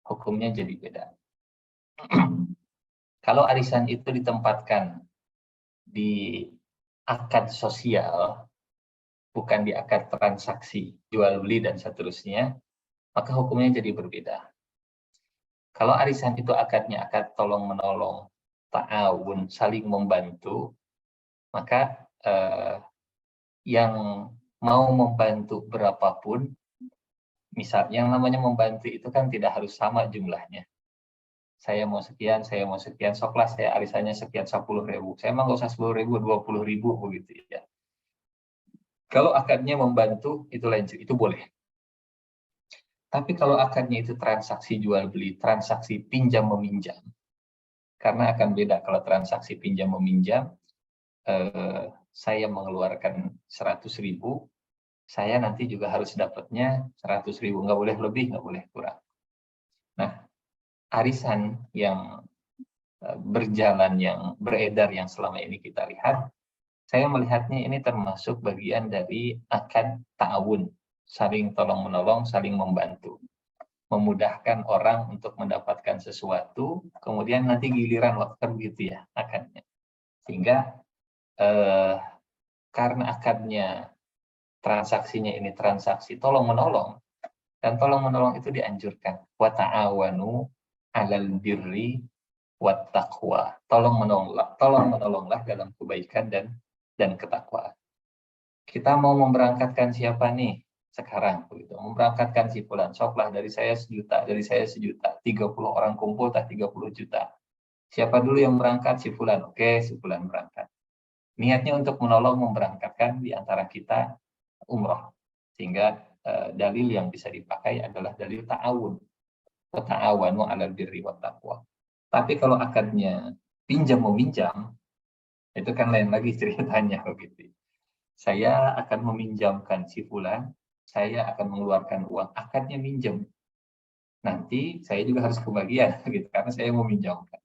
Hukumnya jadi beda. Kalau arisan itu ditempatkan di akad sosial, bukan di akad transaksi, jual beli dan seterusnya, maka hukumnya jadi berbeda. Kalau arisan itu akadnya akad tolong menolong, ta'awun, saling membantu, maka yang mau membantu berapapun, misal yang namanya membantu itu kan tidak harus sama jumlahnya. Saya mau sekian, soklah saya arisannya sekian 10.000. Saya emang nggak usah 10.000, 20.000 begitu ya. Kalau akadnya membantu itu lain, itu boleh. Tapi kalau akadnya itu transaksi jual beli, transaksi pinjam meminjam, karena akan beda kalau transaksi pinjam meminjam, saya mengeluarkan 100.000, saya nanti juga harus dapatnya 100.000, nggak boleh lebih, nggak boleh kurang. Nah, arisan yang berjalan, yang beredar, yang selama ini kita lihat, saya melihatnya ini termasuk bagian dari akad ta'awun, saling tolong-menolong, saling membantu. Memudahkan orang untuk mendapatkan sesuatu, kemudian nanti giliran waktu begitu ya akadnya. Sehingga karena akadnya, transaksinya ini transaksi tolong-menolong, dan tolong-menolong itu dianjurkan. Wa ta'awanu 'alal birri wat taqwa. Tolong-menolonglah dalam kebaikan dan ketakwaan. Kita mau memberangkatkan siapa nih sekarang begitu, memberangkatkan si fulan, soklah dari saya 1 juta, dari saya 1 juta, 30 orang kumpul 30 juta. Siapa dulu yang berangkat? Si fulan. Oke, si fulan berangkat. Niatnya untuk menolong memberangkatkan di antara kita umroh. Sehingga dalil yang bisa dipakai adalah dalil ta'awun. Wa ta'awanu 'alal birri wat taqwa. Tapi kalau akadnya pinjam meminjam, itu kan lain lagi ceritanya begitu. Saya akan meminjamkan si fulan, saya akan mengeluarkan uang, akadnya minjem. Nanti saya juga harus kebagian gitu karena saya meminjamkan.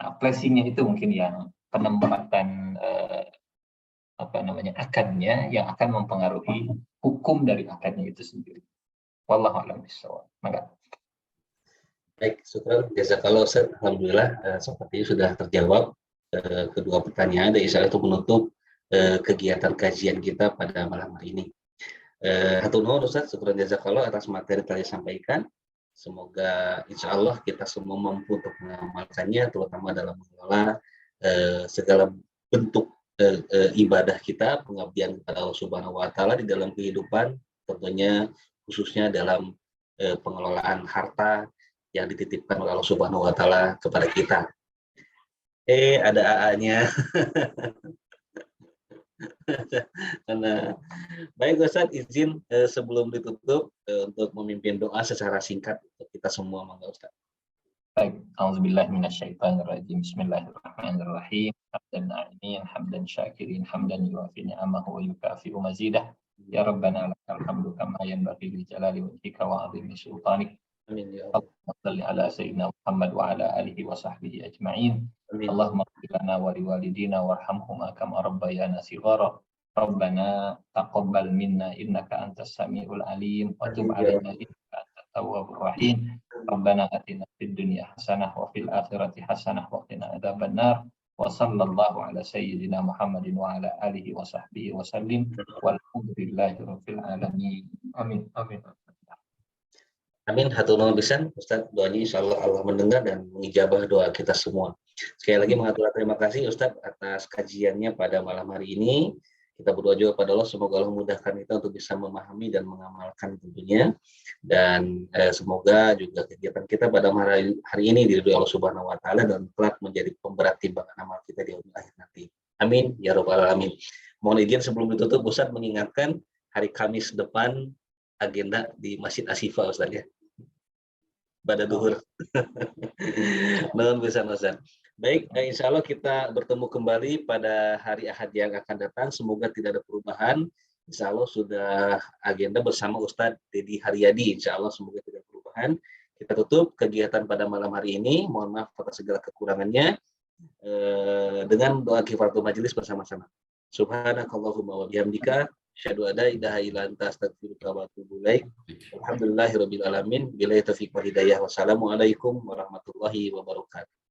Nah, placing-nya itu mungkin yang penempatan akadnya yang akan mempengaruhi hukum dari akadnya itu sendiri. Wallahu a'lam bishawab. Maka Baik, syukur. Jazakallah Ustaz. Alhamdulillah sepertinya sudah terjawab kedua pertanyaan, dan insya Allah itu menutup kegiatan kajian kita pada malam hari ini. Hatur nuhun Ustaz, syukur jazakallah atas materi yang telah disampaikan. Semoga insya Allah kita semua mampu untuk mengamalkannya, terutama dalam mengelola segala bentuk ibadah kita, pengabdian kepada Allah Subhanahu wa taala di dalam kehidupan, tentunya khususnya dalam pengelolaan harta yang dititipkan oleh Allah Subhanahu wa taala kepada kita. Ada AA-nya. Karena baik Ustaz, izin sebelum ditutup untuk memimpin doa secara singkat untuk kita semua, monggo Ustaz. baik, auzubillahi minasyaitonirrajim. Bismillahirrahmanirrahim. Hamdan na'imin, hamdan syakirin, hamdan yuwafi ni'amahu wa yukafi'u mazidah. Ya Rabbana lakal hamdu kama yanbaghi li jalali wajhika wa 'azimi sultanik. Amin ya Allah. Allahumma shalli ala sayyidina Muhammad wa ala alihi wa sahbihi ajma'in. Amin. Allahumma ighfir lana wa liwalidina warhamhuma kama rabbayana shighara. Rabbana taqabbal minna innaka antas samiul alim wa tub alaina innaka antat tawwabur rahim. Rabbana atina fid dunya hasanah wa fil akhirati hasanah wa qina adzabannar. Wa sallallahu ala sayyidina Muhammadin wa ala alihi wa sahbihi wa sallim. Walhamdulillahi rabbil alamin. Amin. Amin. Amin, hatur nuhun pisan Ustaz, doanya insyaallah Allah mendengar dan mengijabah doa kita semua. Sekali lagi mengatur terima kasih Ustaz atas kajiannya pada malam hari ini. Kita berdoa juga pada Allah, semoga Allah memudahkan kita untuk bisa memahami dan mengamalkan tentunya. Dan semoga juga kegiatan kita pada hari ini diridhoi Allah Subhanahu wa taala dan kelak menjadi pemberat timbangan amal kita di akhir nanti. Amin ya rabbal alamin. Mohon izin sebelum ditutup Ustaz mengingatkan hari Kamis depan agenda di Masjid Ashifa Ustaz ya. Pada duhur. Nuhun pisan Ustaz. Baik, insya Allah kita bertemu kembali pada hari Ahad yang akan datang. Semoga tidak ada perubahan. Insya Allah sudah agenda bersama Ustadz Dedi Haryadi. Insya Allah semoga tidak ada perubahan. Kita tutup kegiatan pada malam hari ini. Mohon maaf atas segala kekurangannya. Dengan doa kifaratul majelis bersama-sama. Subhanakallahumma wa bihamdika. Asyhadu an la ilaha illa anta astaghfiruka wa atubu ilaik. Alhamdulillahirabbil alamin. Billahi taufiq wal hidayah. Wassalamualaikum warahmatullahi wabarakatuh.